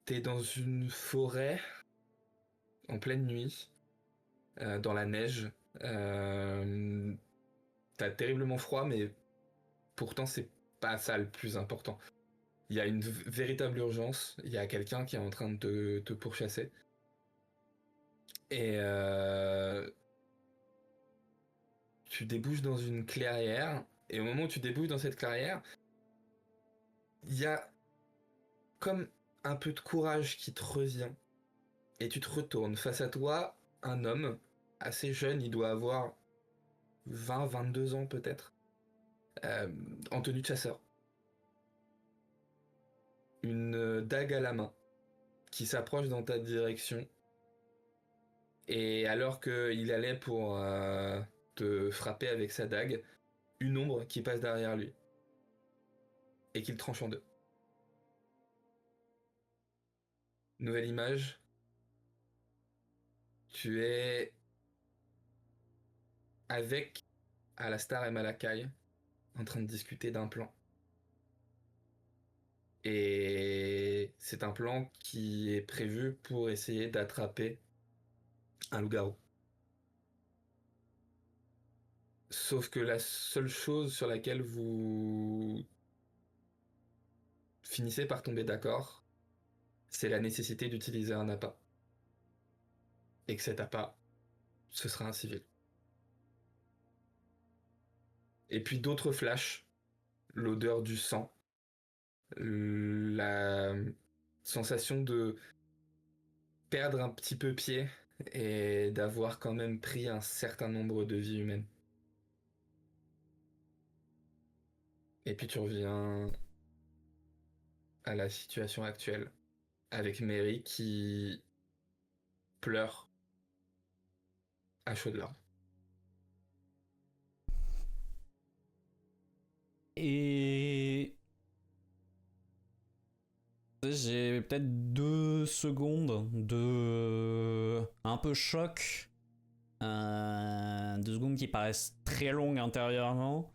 T'es dans une forêt en pleine nuit, dans la neige. T'as terriblement froid, mais pourtant c'est pas ça le plus important. Il y a une véritable urgence, il y a quelqu'un qui est en train de te pourchasser. Et tu débouches dans une clairière, et au moment où tu débouches dans cette clairière, il y a comme un peu de courage qui te revient, et tu te retournes. Face à toi, un homme assez jeune, il doit avoir 22 ans peut-être, euh, en tenue de chasseur. Une dague à la main, qui s'approche dans ta direction, et alors qu'il allait pour te frapper avec sa dague, une ombre qui passe derrière lui, et qui le tranche en deux. Nouvelle image, tu es avec Alastar et Malakai en train de discuter d'un plan. Et c'est un plan qui est prévu pour essayer d'attraper un loup-garou. Sauf que la seule chose sur laquelle vous finissez par tomber d'accord, c'est la nécessité d'utiliser un appât. Et que cet appât, ce sera un civil. Et puis d'autres flashs, l'odeur du sang, la sensation de perdre un petit peu pied et d'avoir quand même pris un certain nombre de vies humaines. Et puis tu reviens à la situation actuelle, avec Mary qui pleure à chaudes larmes. Et j'ai peut-être 2 secondes de un peu choc, 2 secondes qui paraissent très longues intérieurement.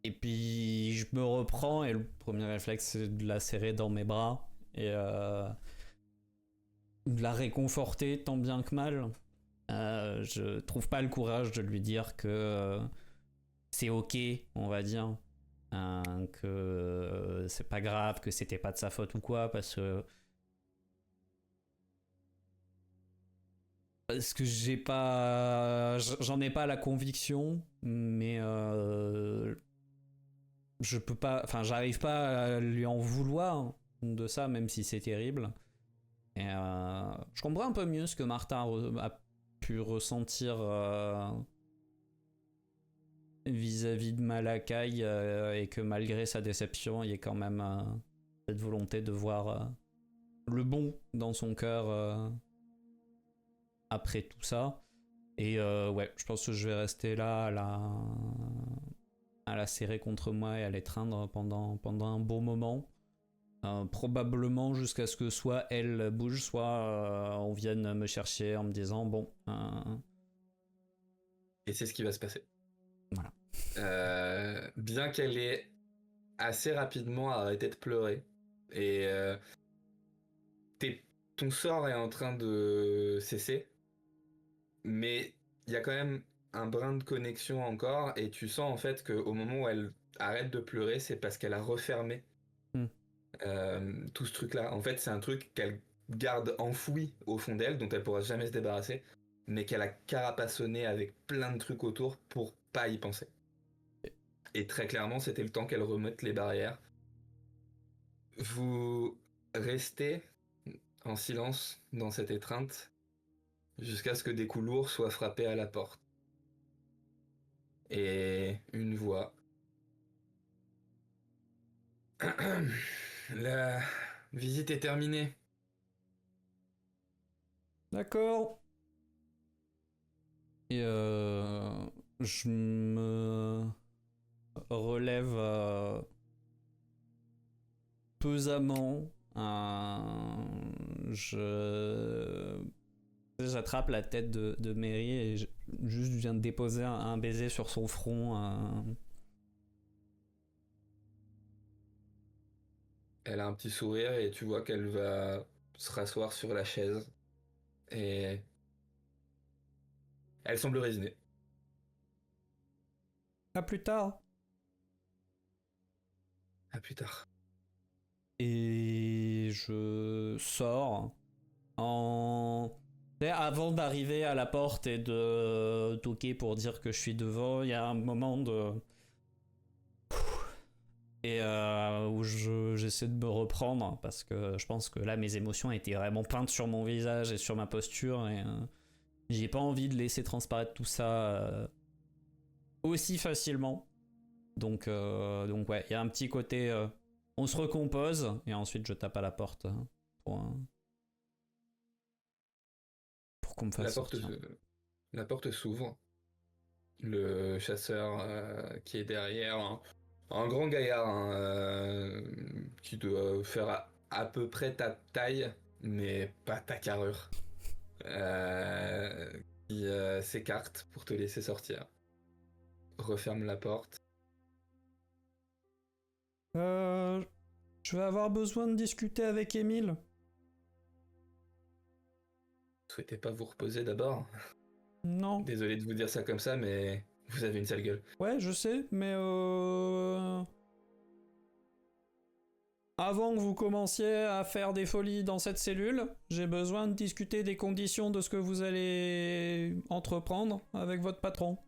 Et puis je me reprends et le premier réflexe c'est de la serrer dans mes bras et de la réconforter tant bien que mal. Je trouve pas le courage de lui dire que c'est ok, on va dire, que c'est pas grave, que c'était pas de sa faute ou quoi, parce que j'en ai pas la conviction, mais je peux pas, enfin j'arrive pas à lui en vouloir de ça, même si c'est terrible. Et je comprends un peu mieux ce que Martha a pu ressentir vis-à-vis de Malakai, et que malgré sa déception, il y a quand même cette volonté de voir le bon dans son cœur après tout ça. Et ouais, je pense que je vais rester là à la serrer contre moi et à l'étreindre pendant un bon moment. Probablement jusqu'à ce que soit elle bouge, soit on vienne me chercher en me disant bon. Et c'est ce qui va se passer. Voilà. Bien qu'elle ait assez rapidement arrêté de pleurer, et ton sort est en train de cesser, mais il y a quand même un brin de connexion encore, et tu sens en fait qu'au moment où elle arrête de pleurer, c'est parce qu'elle a refermé tout ce truc-là. En fait, c'est un truc qu'elle garde enfoui au fond d'elle, dont elle pourra jamais se débarrasser, mais qu'elle a carapassonné avec plein de trucs autour pour pas y penser. Et très clairement, c'était le temps qu'elle remette les barrières. Vous restez en silence dans cette étreinte jusqu'à ce que des coups lourds soient frappés à la porte. Et une voix. La visite est terminée. D'accord. Et je me relève pesamment. J'attrape la tête de Mary et juste viens de déposer un baiser sur son front. Elle a un petit sourire et tu vois qu'elle va se rasseoir sur la chaise. Et elle semble résignée. À plus tard. À plus tard. Et je sors en Et avant d'arriver à la porte et de toquer pour dire que je suis devant, il y a un moment de... Et où j'essaie de me reprendre, parce que je pense que là, mes émotions étaient vraiment peintes sur mon visage et sur ma posture, et j'ai pas envie de laisser transparaître tout ça aussi facilement. Donc ouais, il y a un petit côté... on se recompose, et ensuite je tape à la porte pour qu'on me fasse sortir. La porte s'ouvre. Le chasseur qui est derrière, un grand gaillard hein, qui doit faire à peu près ta taille, mais pas ta carrure, qui s'écarte pour te laisser sortir. Referme la porte. Je vais avoir besoin de discuter avec Émile. Souhaitez pas vous reposer d'abord? Non. Désolé de vous dire ça comme ça, mais vous avez une sale gueule. Ouais, je sais, mais avant que vous commenciez à faire des folies dans cette cellule, j'ai besoin de discuter des conditions de ce que vous allez entreprendre avec votre patron.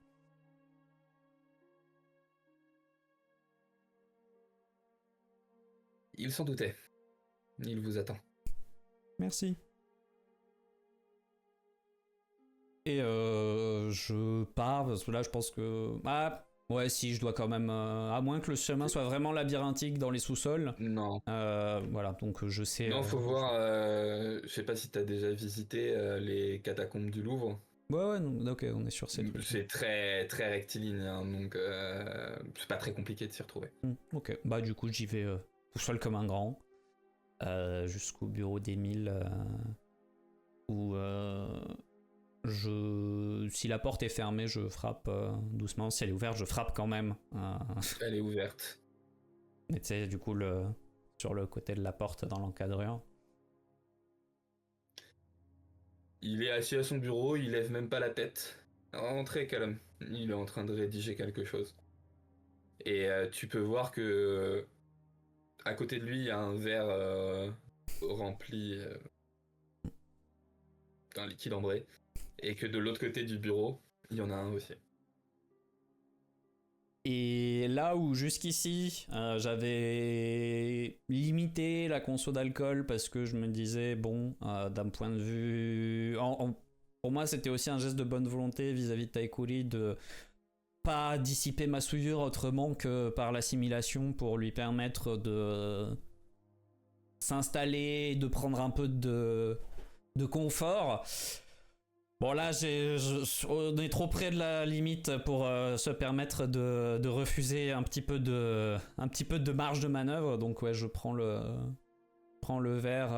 Il s'en doutait. Il vous attend. Merci. Et je pars, parce que là je pense que... Ah, ouais, si, je dois quand même... à moins que le chemin soit vraiment labyrinthique dans les sous-sols. Non. Voilà, donc je sais... Non, faut voir... je sais pas si t'as déjà visité les catacombes du Louvre. Ouais, non, ok, on est sur ces trucs. C'est très, très rectiligne, hein, donc c'est pas très compliqué de s'y retrouver. Ok, bah du coup j'y vais tout seul comme un grand, jusqu'au bureau d'Émile, où si la porte est fermée, je frappe doucement, si elle est ouverte, je frappe quand même. Elle est ouverte. Mais tu sais, du coup, sur le côté de la porte, dans l'encadreur. Il est assis à son bureau, il lève même pas la tête. Très calme. Il est en train de rédiger quelque chose. Et tu peux voir que à côté de lui, il y a un verre rempli d'un liquide ambré. Et que de l'autre côté du bureau, il y en a un aussi. Et là où jusqu'ici, j'avais limité la conso d'alcool parce que je me disais, bon, d'un point de vue... pour moi, c'était aussi un geste de bonne volonté vis-à-vis de Taikuri de pas dissiper ma souillure autrement que par l'assimilation pour lui permettre de s'installer, de prendre un peu de confort. Bon là, on est trop près de la limite pour se permettre de refuser un petit peu de marge de manœuvre. Donc ouais, je prends le verre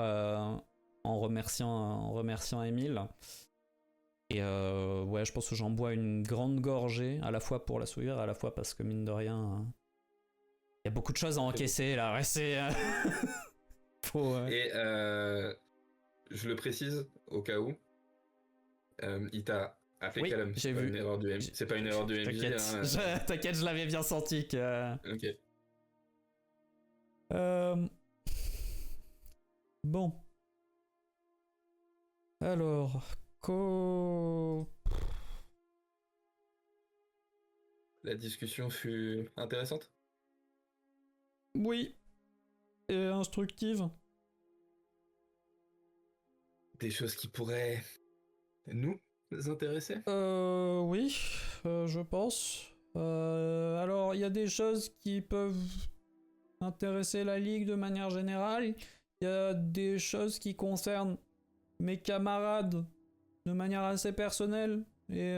en remerciant Émile. Et ouais, je pense que j'en bois une grande gorgée, à la fois pour la souillure, à la fois parce que mine de rien, il y a beaucoup de choses à encaisser là. Ouais, c'est Et je le précise au cas où. Il t'a appelé oui, Callum. J'ai vu. C'est pas une erreur de MJ. T'inquiète, je l'avais bien senti que... Ok. Bon. Alors... La discussion fut intéressante. Oui. Et instructive. Des choses qui pourraient nous intéresser. Oui, je pense. Alors, il y a des choses qui peuvent intéresser la Ligue de manière générale. Il y a des choses qui concernent mes camarades de manière assez personnelle et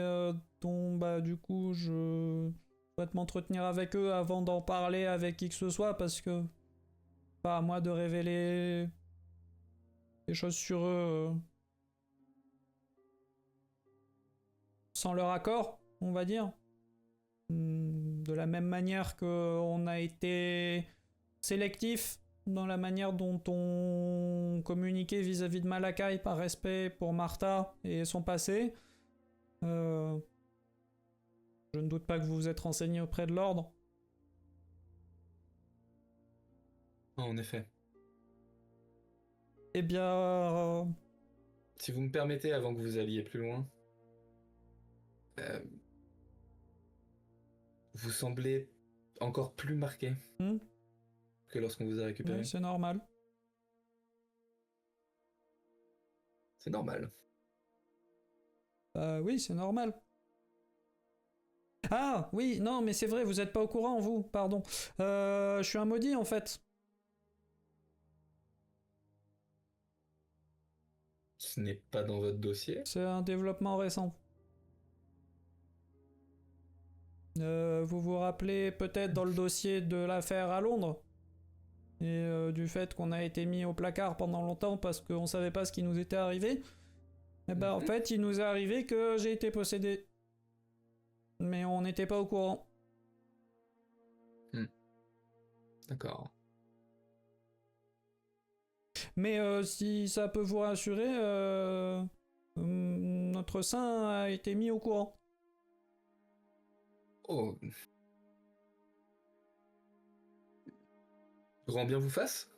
dont, bah, du coup, je souhaite m'entretenir avec eux avant d'en parler avec qui que ce soit parce que pas à moi de révéler des choses sur eux sans leur accord, on va dire. De la même manière qu'on a été sélectif dans la manière dont on communiquait vis-à-vis de Malakai par respect pour Martha et son passé. Je ne doute pas que vous vous êtes renseigné auprès de l'ordre. En effet. Eh bien... Si vous me permettez, avant que vous alliez plus loin, euh, vous semblez encore plus marqué que lorsqu'on vous a récupéré. Oui, c'est normal. C'est normal. Oui, c'est normal. Ah, oui, non, mais c'est vrai, vous êtes pas au courant, vous, pardon. Je suis un maudit, en fait. Ce n'est pas dans votre dossier. C'est un développement récent. Vous vous rappelez peut-être dans le dossier de l'affaire à Londres et du fait qu'on a été mis au placard pendant longtemps parce qu'on savait pas ce qui nous était arrivé. Eh ben, en fait, il nous est arrivé que j'ai été possédé. Mais on n'était pas au courant. D'accord. Mais si ça peut vous rassurer, notre saint a été mis au courant. Oh. Grand bien vous fasse.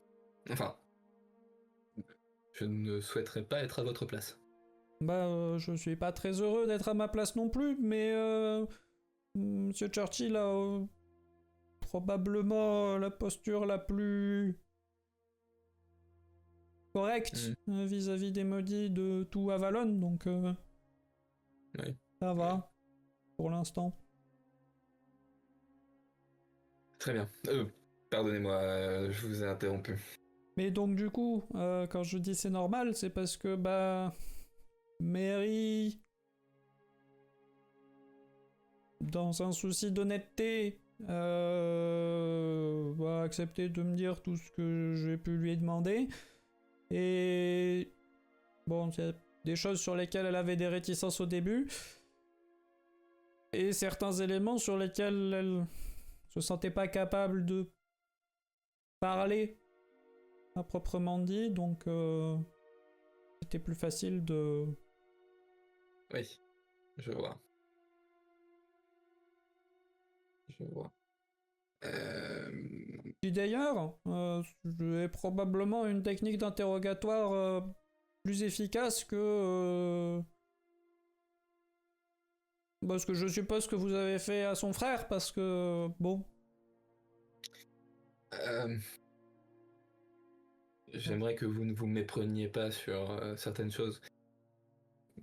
Enfin, je ne souhaiterais pas être à votre place. Je suis pas très heureux d'être à ma place non plus, mais Monsieur Churchill a probablement la posture la plus correcte vis-à-vis des maudits de tout Avalon, donc Oui. ça va pour l'instant. Très bien. Pardonnez-moi, je vous ai interrompu. Mais donc du coup, quand je dis c'est normal, c'est parce que Mary, dans un souci d'honnêteté, va accepter de me dire tout ce que j'ai pu lui demander. Et bon, il y a des choses sur lesquelles elle avait des réticences au début. Et certains éléments sur lesquels elle se sentait pas capable de parler à proprement dit. Donc c'était plus facile de... Oui, je vois. Je vois. Et d'ailleurs, j'ai probablement une technique d'interrogatoire plus efficace que ce que je suppose que vous avez fait à son frère, parce que bon. J'aimerais que vous ne vous mépreniez pas sur certaines choses.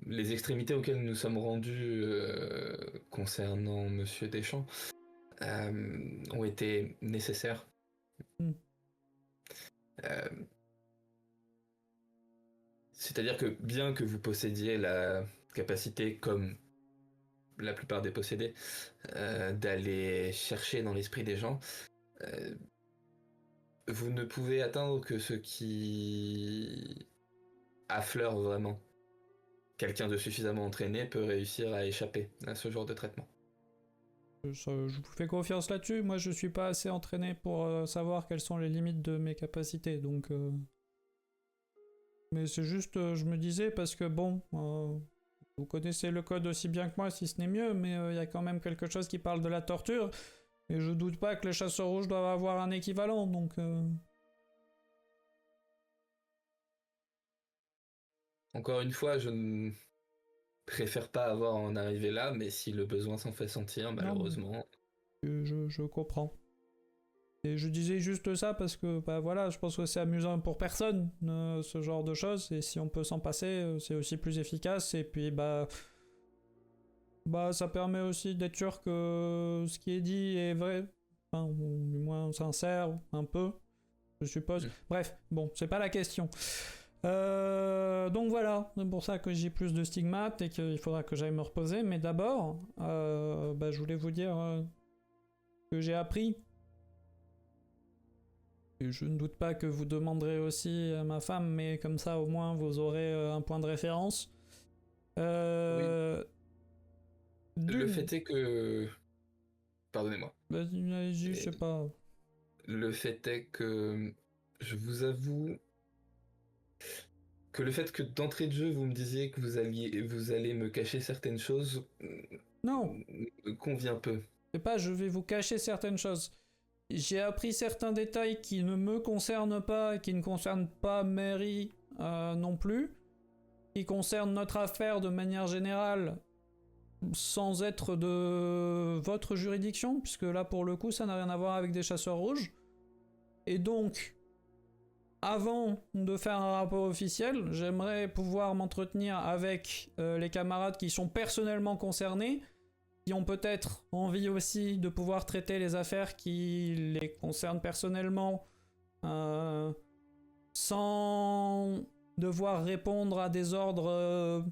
Les extrémités auxquelles nous sommes rendus concernant Monsieur Deschamps ont été nécessaires. C'est-à-dire que bien que vous possédiez la capacité, comme la plupart des possédés, d'aller chercher dans l'esprit des gens, vous ne pouvez atteindre que ce qui affleure vraiment. Quelqu'un de suffisamment entraîné peut réussir à échapper à ce genre de traitement. Je vous fais confiance là-dessus. Moi, je suis pas assez entraîné pour savoir quelles sont les limites de mes capacités, donc... Mais c'est juste, je me disais, parce que bon... vous connaissez le code aussi bien que moi, si ce n'est mieux, mais il y a quand même quelque chose qui parle de la torture, et je doute pas que les chasseurs rouges doivent avoir un équivalent, donc... Encore une fois, je ne préfère pas avoir à en arriver là, mais si le besoin s'en fait sentir, malheureusement... Je comprends. Et je disais juste ça parce que, voilà, je pense que c'est amusant pour personne, ce genre de choses, et si on peut s'en passer, c'est aussi plus efficace, et puis, ça permet aussi d'être sûr que ce qui est dit est vrai, enfin, ou du moins sincère, un peu, je suppose. Bref, bon, c'est pas la question. Donc voilà, c'est pour ça que j'ai plus de stigmates et qu'il faudra que j'aille me reposer, mais d'abord, je voulais vous dire que j'ai appris. Et je ne doute pas que vous demanderez aussi à ma femme, mais comme ça au moins vous aurez un point de référence. Oui. Le fait est que... Pardonnez-moi. Vas-y, je sais pas. Le fait est que... Je vous avoue... que le fait que d'entrée de jeu vous me disiez que vous allez me cacher certaines choses... Non. Me convient peu. C'est pas je vais vous cacher certaines choses. J'ai appris certains détails qui ne me concernent pas et qui ne concernent pas Mary non plus. qui concernent notre affaire de manière générale, sans être de votre juridiction, puisque là pour le coup ça n'a rien à voir avec des chasseurs rouges. Et donc, avant de faire un rapport officiel, j'aimerais pouvoir m'entretenir avec les camarades qui sont personnellement concernés, qui ont peut-être envie aussi de pouvoir traiter les affaires qui les concernent personnellement, sans devoir répondre à des ordres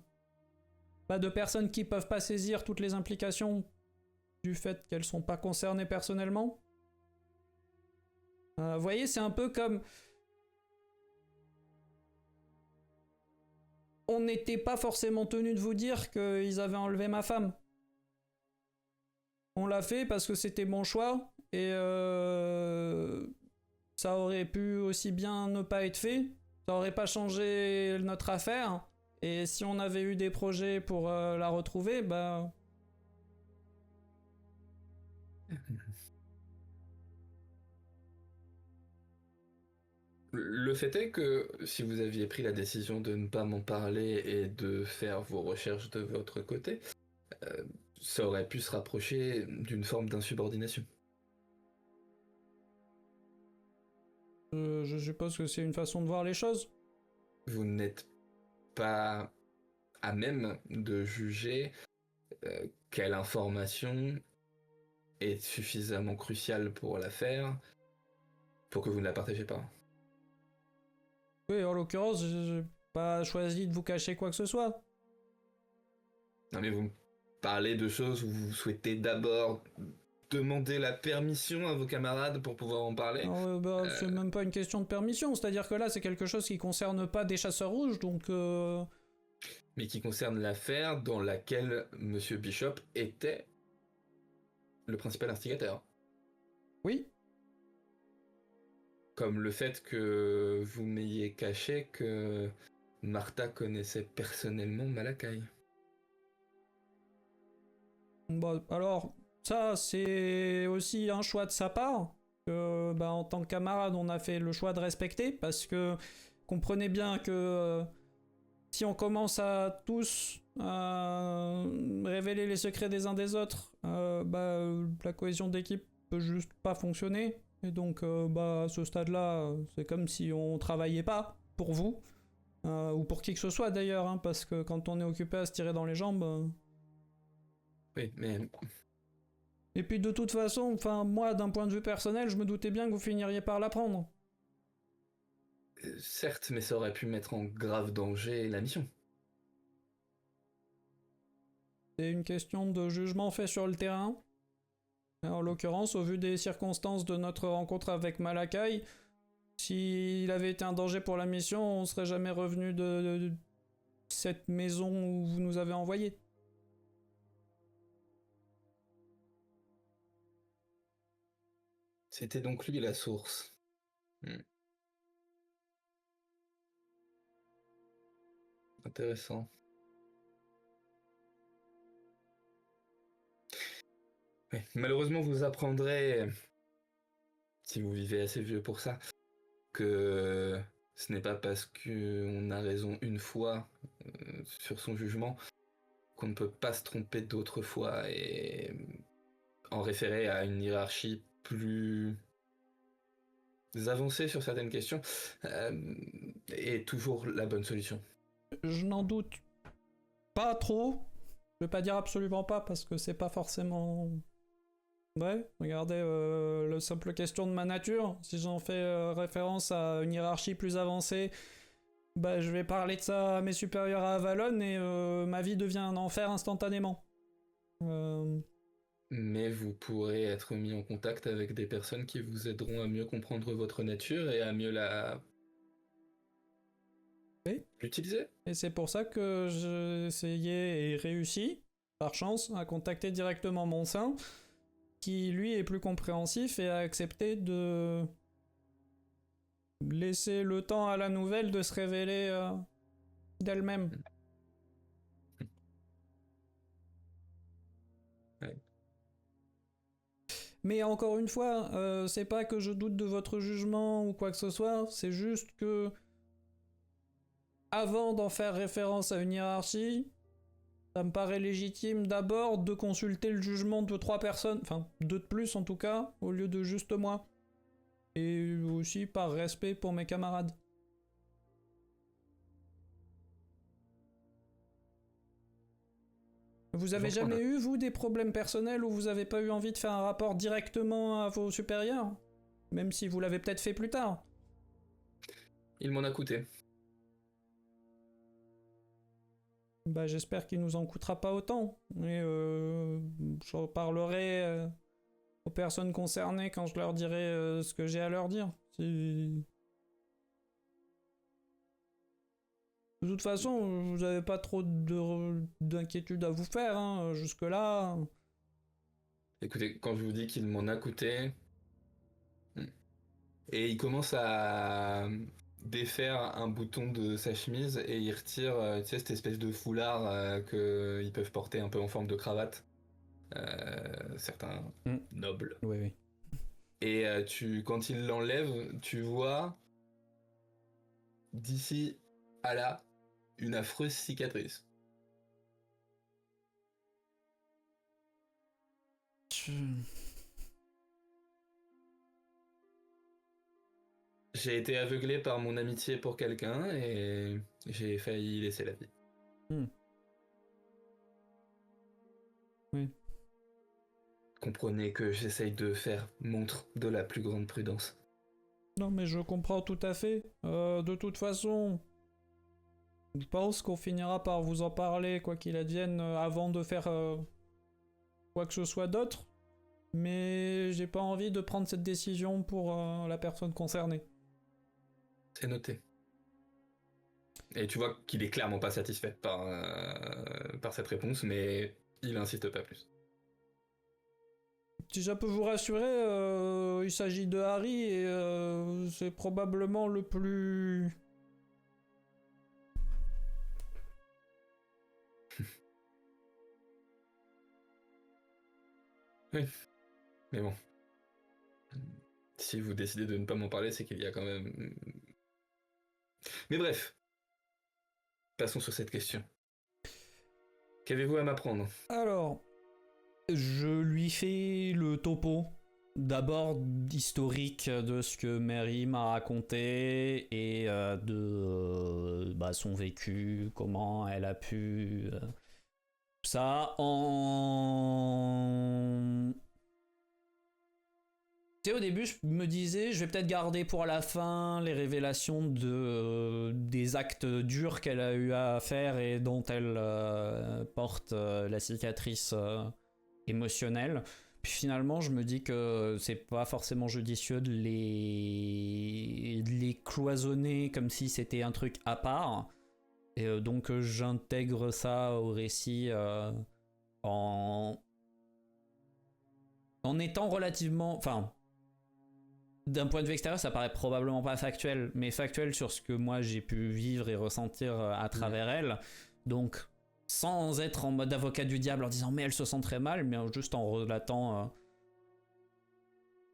de personnes qui peuvent pas saisir toutes les implications du fait qu'elles sont pas concernées personnellement. Vous voyez, c'est un peu comme... On n'était pas forcément tenu de vous dire qu'ils avaient enlevé ma femme. On l'a fait parce que c'était mon choix, et ça aurait pu aussi bien ne pas être fait. Ça aurait pas changé notre affaire. Et si on avait eu des projets pour la retrouver, bah... Le fait est que si vous aviez pris la décision de ne pas m'en parler et de faire vos recherches de votre côté, ça aurait pu se rapprocher d'une forme d'insubordination. Je suppose que c'est une façon de voir les choses. Vous n'êtes pas à même de juger quelle information est suffisamment cruciale pour l'affaire pour que vous ne la partagez pas. Oui, en l'occurrence, j'ai pas choisi de vous cacher quoi que ce soit. Non mais vous me parlez de choses où vous souhaitez d'abord demander la permission à vos camarades pour pouvoir en parler. C'est même pas une question de permission, c'est-à-dire que là c'est quelque chose qui concerne pas des chasseurs rouges, donc... Mais qui concerne l'affaire dans laquelle Monsieur Bishop était le principal instigateur. Oui. Comme le fait que vous m'ayez caché que Martha connaissait personnellement Malakai. Bon, alors, ça c'est aussi un choix de sa part. En tant que camarade, on a fait le choix de respecter, parce que comprenez bien que si on commence à tous révéler les secrets des uns des autres, la cohésion d'équipe peut juste pas fonctionner. Et donc, à ce stade-là, c'est comme si on travaillait pas pour vous, ou pour qui que ce soit d'ailleurs, hein, parce que quand on est occupé à se tirer dans les jambes... Oui, mais... Et puis de toute façon, moi, d'un point de vue personnel, je me doutais bien que vous finiriez par l'apprendre. Certes, mais ça aurait pu mettre en grave danger la mission. C'est une question de jugement fait sur le terrain. En l'occurrence, au vu des circonstances de notre rencontre avec Malakai, s'il avait été un danger pour la mission, on serait jamais revenu de cette maison où vous nous avez envoyés. C'était donc lui la source. Intéressant. Oui, malheureusement, vous apprendrez, si vous vivez assez vieux pour ça, que ce n'est pas parce qu'on a raison une fois sur son jugement qu'on ne peut pas se tromper d'autres fois, et en référer à une hiérarchie plus avancée sur certaines questions est toujours la bonne solution. Je n'en doute pas trop. Je vais pas dire absolument pas, parce que c'est pas forcément... Ouais, regardez la simple question de ma nature. Si j'en fais référence à une hiérarchie plus avancée, je vais parler de ça à mes supérieurs à Avalon, et ma vie devient un enfer instantanément. Mais vous pourrez être mis en contact avec des personnes qui vous aideront à mieux comprendre votre nature et à mieux l'utiliser. Et c'est pour ça que j'ai essayé et réussi, par chance, à contacter directement mon saint, qui lui est plus compréhensif et a accepté de laisser le temps à la nouvelle de se révéler d'elle-même. Ouais. Mais encore une fois, c'est pas que je doute de votre jugement ou quoi que ce soit, c'est juste que avant d'en faire référence à une hiérarchie, ça me paraît légitime d'abord de consulter le jugement de 3 personnes, enfin 2 de plus en tout cas, au lieu de juste moi. Et aussi par respect pour mes camarades. Vous avez J'entends jamais eu, vous, des problèmes personnels où vous avez pas eu envie de faire un rapport directement à vos supérieurs? Même si vous l'avez peut-être fait plus tard. Il m'en a coûté. Bah j'espère qu'il nous en coûtera pas autant. Et j'en parlerai aux personnes concernées quand je leur dirai ce que j'ai à leur dire. De toute façon, vous avez pas trop d'inquiétude à vous faire, hein, jusque-là. Écoutez, quand je vous dis qu'il m'en a coûté... Et il commence à défaire un bouton de sa chemise et il retire, tu sais, cette espèce de foulard qu'ils peuvent porter un peu en forme de cravate. Certains nobles. Oui, oui. Et quand il l'enlève, tu vois d'ici à là une affreuse cicatrice. J'ai été aveuglé par mon amitié pour quelqu'un et j'ai failli laisser la vie. Oui. Comprenez que j'essaye de faire montre de la plus grande prudence. Non, mais je comprends tout à fait. De toute façon, je pense qu'on finira par vous en parler, quoi qu'il advienne, avant de faire quoi que ce soit d'autre. Mais j'ai pas envie de prendre cette décision pour la personne concernée. C'est noté. Et tu vois qu'il est clairement pas satisfait par cette réponse, mais il insiste pas plus. Si ça peut vous rassurer, il s'agit de Harry et c'est probablement le plus... Oui, mais bon. Si vous décidez de ne pas m'en parler, c'est qu'il y a quand même... Mais bref. Passons sur cette question. Qu'avez-vous à m'apprendre ? Alors, je lui fais le topo. D'abord historique de ce que Mary m'a raconté et de son vécu, comment elle a pu... ça en... Tu sais, au début, je me disais, je vais peut-être garder pour la fin les révélations des actes durs qu'elle a eu à faire et dont elle porte la cicatrice émotionnelle. Puis finalement, je me dis que c'est pas forcément judicieux de les cloisonner comme si c'était un truc à part. Et donc, j'intègre ça au récit en étant relativement... Enfin... D'un point de vue extérieur, ça paraît probablement pas factuel, mais factuel sur ce que moi j'ai pu vivre et ressentir à travers elle. Donc, sans être en mode avocat du diable en disant mais elle se sent très mal, mais juste en relatant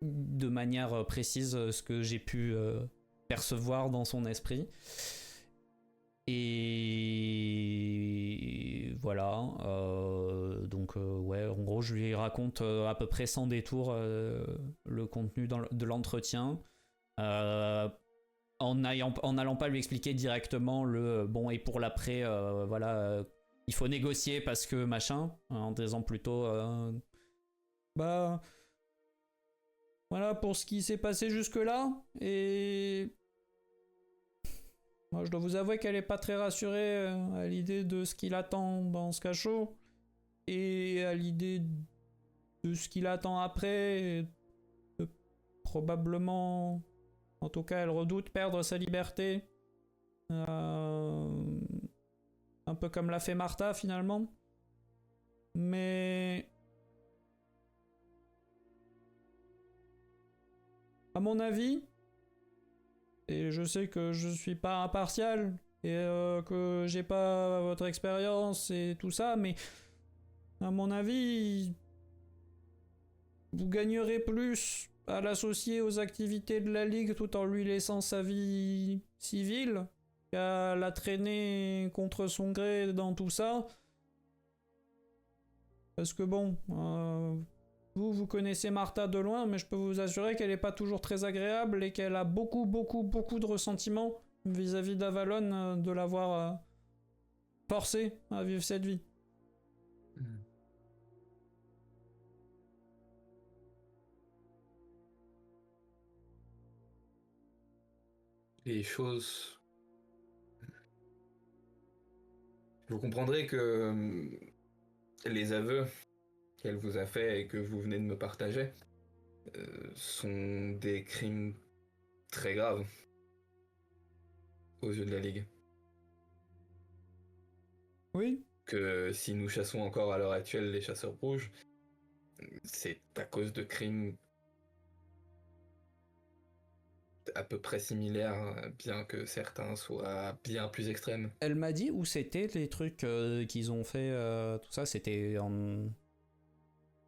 de manière précise ce que j'ai pu percevoir dans son esprit. Et voilà, donc ouais, en gros je lui raconte à peu près sans détour le contenu de l'entretien, en n'allant pas lui expliquer directement le bon et pour l'après, voilà, il faut négocier parce que machin, en disant plutôt bah voilà pour ce qui s'est passé jusque là. Et moi, je dois vous avouer qu'elle est pas très rassurée à l'idée de ce qui l'attend dans ce cachot et à l'idée de ce qui l'attend après. Probablement, en tout cas, elle redoute perdre sa liberté. Un peu comme l'a fait Martha finalement. Mais à mon avis, et je sais que je suis pas impartial et que j'ai pas votre expérience et tout ça, mais à mon avis, vous gagnerez plus à l'associer aux activités de la Ligue tout en lui laissant sa vie civile qu'à la traîner contre son gré dans tout ça. Parce que bon, vous connaissez Martha de loin, mais je peux vous assurer qu'elle est pas toujours très agréable et qu'elle a beaucoup de ressentiments vis-à-vis d'Avalon de l'avoir forcé à vivre cette vie. Les choses... Vous comprendrez que les aveux qu'elle vous a faits et que vous venez de me partager sont des crimes très graves aux yeux de la Ligue. Oui. Que si nous chassons encore à l'heure actuelle les chasseurs rouges, c'est à cause de crimes à peu près similaires, bien que certains soient bien plus extrêmes. Elle m'a dit où c'était les trucs qu'ils ont fait, tout ça, c'était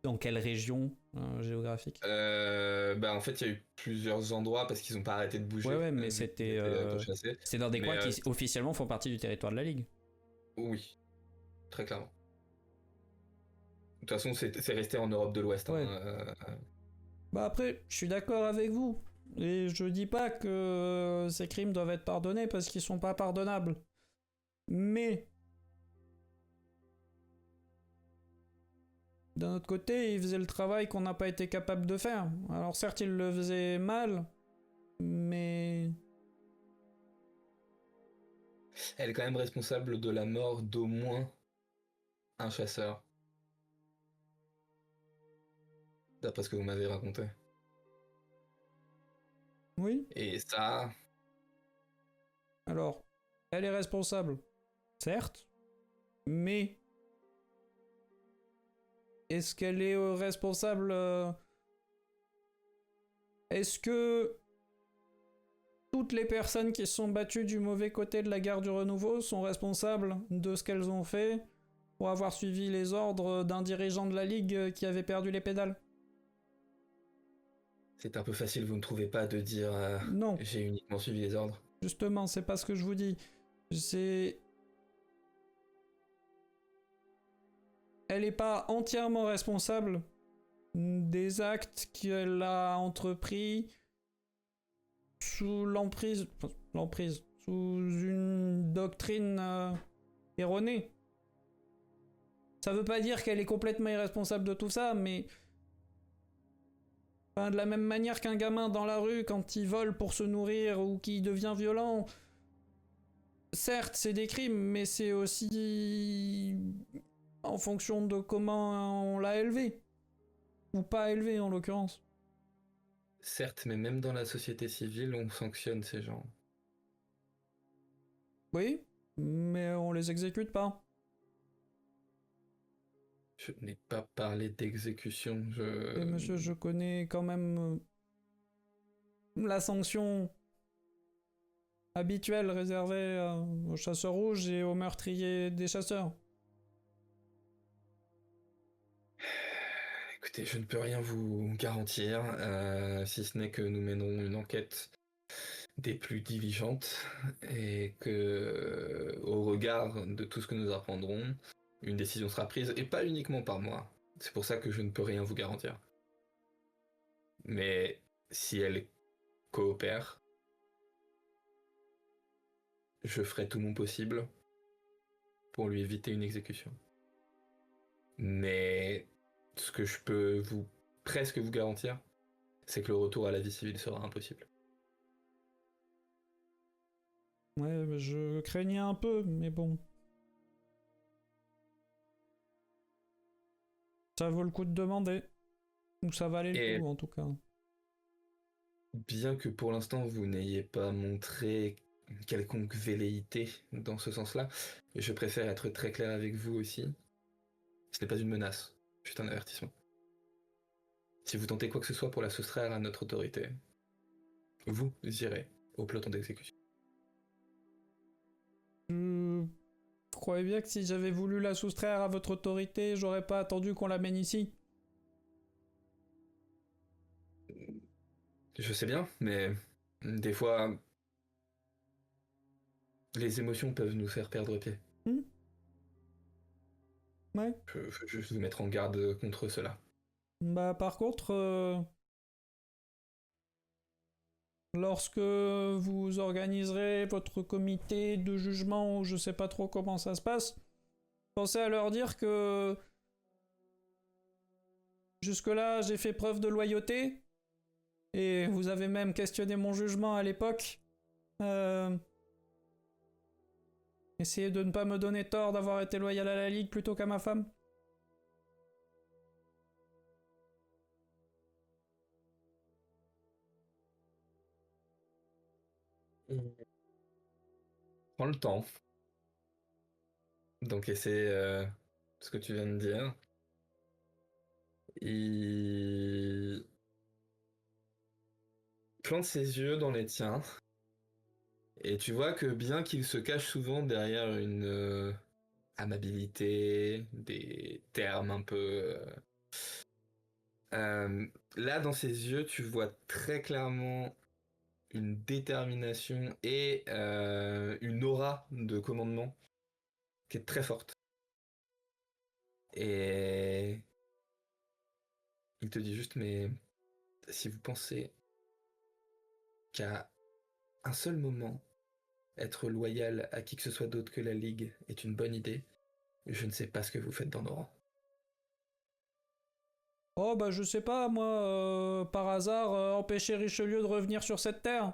dans quelle région géographique? En fait, il y a eu plusieurs endroits parce qu'ils n'ont pas arrêté de bouger. Ouais, mais c'était c'est dans des coins qui officiellement font partie du territoire de la Ligue. Oui, très clairement. De toute façon, c'est resté en Europe de l'Ouest. Ouais. Bah après, je suis d'accord avec vous. Et je dis pas que ces crimes doivent être pardonnés parce qu'ils sont pas pardonnables. Mais d'un autre côté, ils faisaient le travail qu'on n'a pas été capable de faire. Alors certes, ils le faisaient mal, mais... Elle est quand même responsable de la mort d'au moins un chasseur. D'après ce que vous m'avez raconté. Oui. Et ça... Alors, elle est responsable, certes, mais... Est-ce qu'elle est responsable Est-ce que toutes les personnes qui se sont battues du mauvais côté de la guerre du renouveau sont responsables de ce qu'elles ont fait pour avoir suivi les ordres d'un dirigeant de la Ligue qui avait perdu les pédales? C'est un peu facile, vous ne trouvez pas, de dire non. J'ai uniquement suivi les ordres. Justement, c'est pas ce que je vous dis. C'est... Elle n'est pas entièrement responsable des actes qu'elle a entrepris sous l'emprise, sous une doctrine erronée. Ça veut pas dire qu'elle est complètement irresponsable de tout ça, mais enfin, de la même manière qu'un gamin dans la rue, quand il vole pour se nourrir ou qu'il devient violent, certes c'est des crimes, mais c'est aussi en fonction de comment on l'a élevé. Ou pas élevé en l'occurrence. Certes, mais même dans la société civile, on sanctionne ces gens. Oui, mais on les exécute pas. Je n'ai pas parlé d'exécution, Et monsieur, je connais quand même la sanction habituelle réservée aux chasseurs rouges et aux meurtriers des chasseurs. Écoutez, je ne peux rien vous garantir, si ce n'est que nous mènerons une enquête des plus diligentes et que, au regard de tout ce que nous apprendrons, une décision sera prise, et pas uniquement par moi. C'est pour ça que je ne peux rien vous garantir. Mais si elle coopère, je ferai tout mon possible pour lui éviter une exécution. Mais ce que je peux presque vous garantir, c'est que le retour à la vie civile sera impossible. Ouais, mais je craignais un peu, mais bon. Ça vaut le coup de demander. Ou ça valait le coup, en tout cas. Bien que pour l'instant vous n'ayez pas montré une quelconque velléité dans ce sens-là, je préfère être très clair avec vous aussi. Ce n'est pas une menace, juste un avertissement. Si vous tentez quoi que ce soit pour la soustraire à notre autorité, vous irez au peloton d'exécution. Je croyais bien que si j'avais voulu la soustraire à votre autorité, j'aurais pas attendu qu'on l'amène ici. Je sais bien, mais des fois, Les émotions peuvent nous faire perdre pied. Ouais. Je veux juste vous mettre en garde contre cela. Bah par contre, lorsque vous organiserez votre comité de jugement, ou je sais pas trop comment ça se passe, pensez à leur dire que jusque-là j'ai fait preuve de loyauté, et vous avez même questionné mon jugement à l'époque. Essayez de ne pas me donner tort d'avoir été loyal à la Ligue plutôt qu'à ma femme. Prends le temps d'encaisser ce que tu viens de dire. Il plante ses yeux dans les tiens. Et tu vois que bien qu'il se cache souvent derrière une amabilité, des termes un peu... là, dans ses yeux, tu vois très clairement une détermination et une aura de commandement qui est très forte. Et il te dit juste, mais si vous pensez qu'à un seul moment, être loyal à qui que ce soit d'autre que la Ligue est une bonne idée, je ne sais pas ce que vous faites dans nos rangs. Oh bah je sais pas, moi, par hasard, empêcher Richelieu de revenir sur cette terre.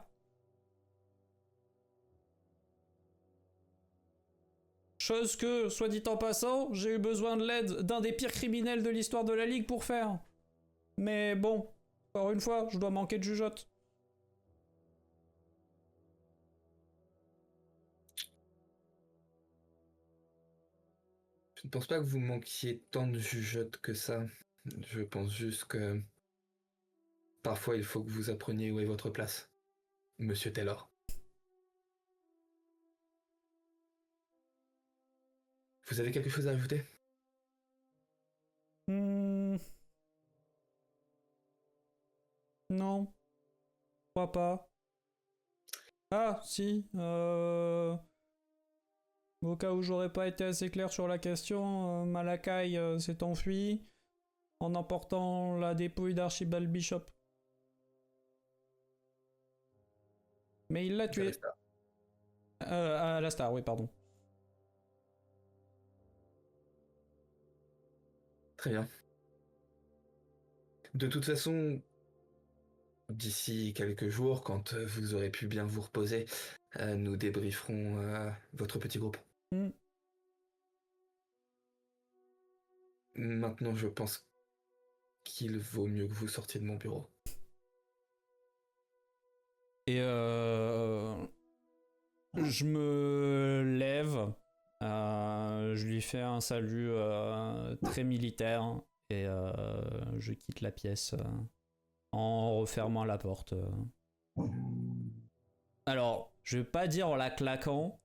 Chose que, soit dit en passant, j'ai eu besoin de l'aide d'un des pires criminels de l'histoire de la Ligue pour faire. Mais bon, encore une fois, je dois manquer de jugeote. Je ne pense pas que vous manquiez tant de jugeote que ça. Je pense juste que parfois il faut que vous appreniez où est votre place, Monsieur Taylor. Vous avez quelque chose à ajouter? Non, je crois pas. Ah, si, au cas où j'aurais pas été assez clair sur la question, Malakai s'est enfui en emportant la dépouille d'Archibald Bishop. Mais il l'a tué. À la Star, oui, pardon. Très bien. De toute façon, d'ici quelques jours, quand vous aurez pu bien vous reposer, nous débrieferons votre petit groupe. Maintenant, je pense qu'il vaut mieux que vous sortiez de mon bureau. Et je me lève, je lui fais un salut très militaire et je quitte la pièce en refermant la porte. Alors, je vais pas dire en la claquant,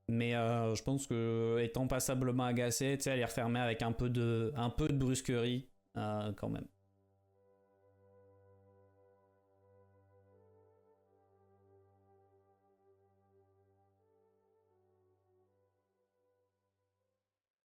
mais je pense que étant passablement agacé, tu sais, elle est refermée avec un peu de brusquerie quand même.